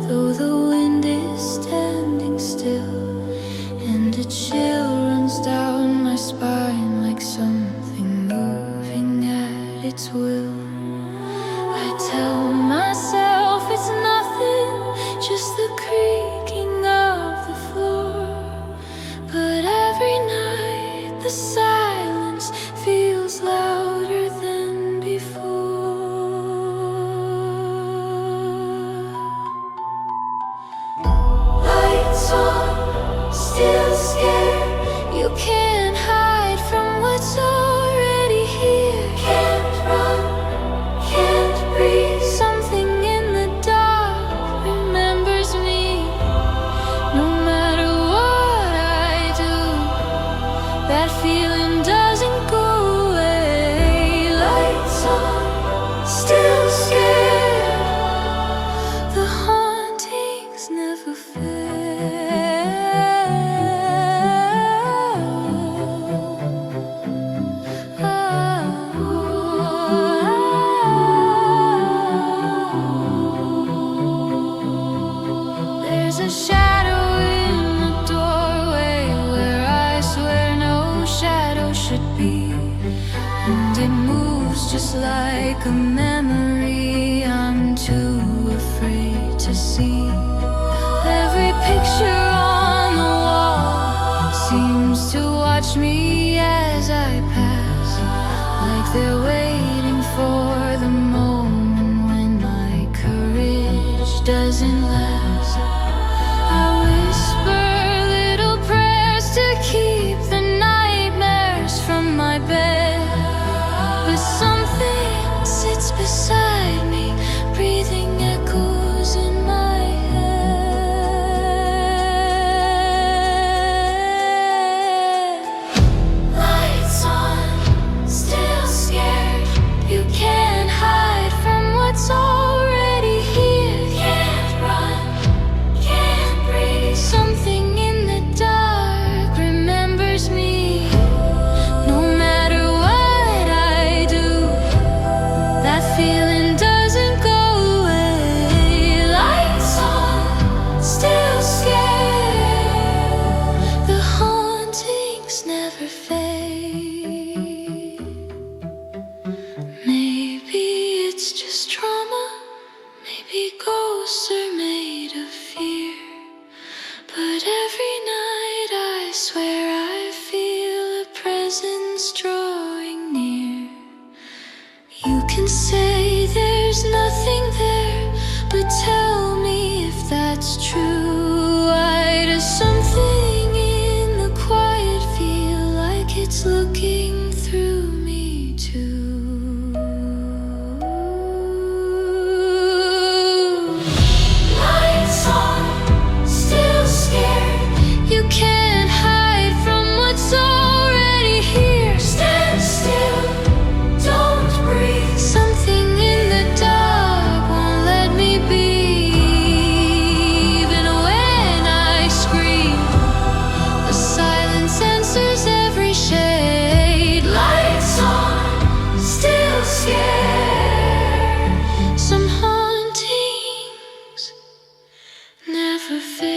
C: though the wind is standing still, and a chill runs down my spine like something moving at its will. I tell myself it's nothing, just the creaking of the floor. But every night the silence feels louder than before. Lights on, still scared. You can't hide from what's already here. Can't run, can't breathe. Something in the dark remembers me. No matter what I do, that feeling doesn't go away. Lights on, still scared. The hauntings never fail. There's a shadow in the doorway where I swear no shadow should be, and it moves just like a memory I'm too afraid to see. Every picture on the wall seems to watch me as I pass, like they're waiting for the moment when my courage doesn't last. I whisper little prayers to keep the nightmares from my bed, but something sits beside me, breathing echoes in my head. Lights on, still scared. You can't hide from what's already here. Can't run, can't breathe. Something in the dark remembers me. No matter what I do, that feeling doesn't go away. Lights on, still scared. The hauntings never fade. Maybe it's just trauma, maybe ghosts are made of fear, but every night I swear I feel a presence drawing near. You can say there's nothing there, but tell me if that's true. Why does something in the quiet feel like it's looking through me too? Lights on, still scared. You can't hide from what's already here. Stand still, don't breathe. Something in the dark won't let me be. Even when I scream, the silence answers every shade. Lights on, still scared. Some hauntings never fade.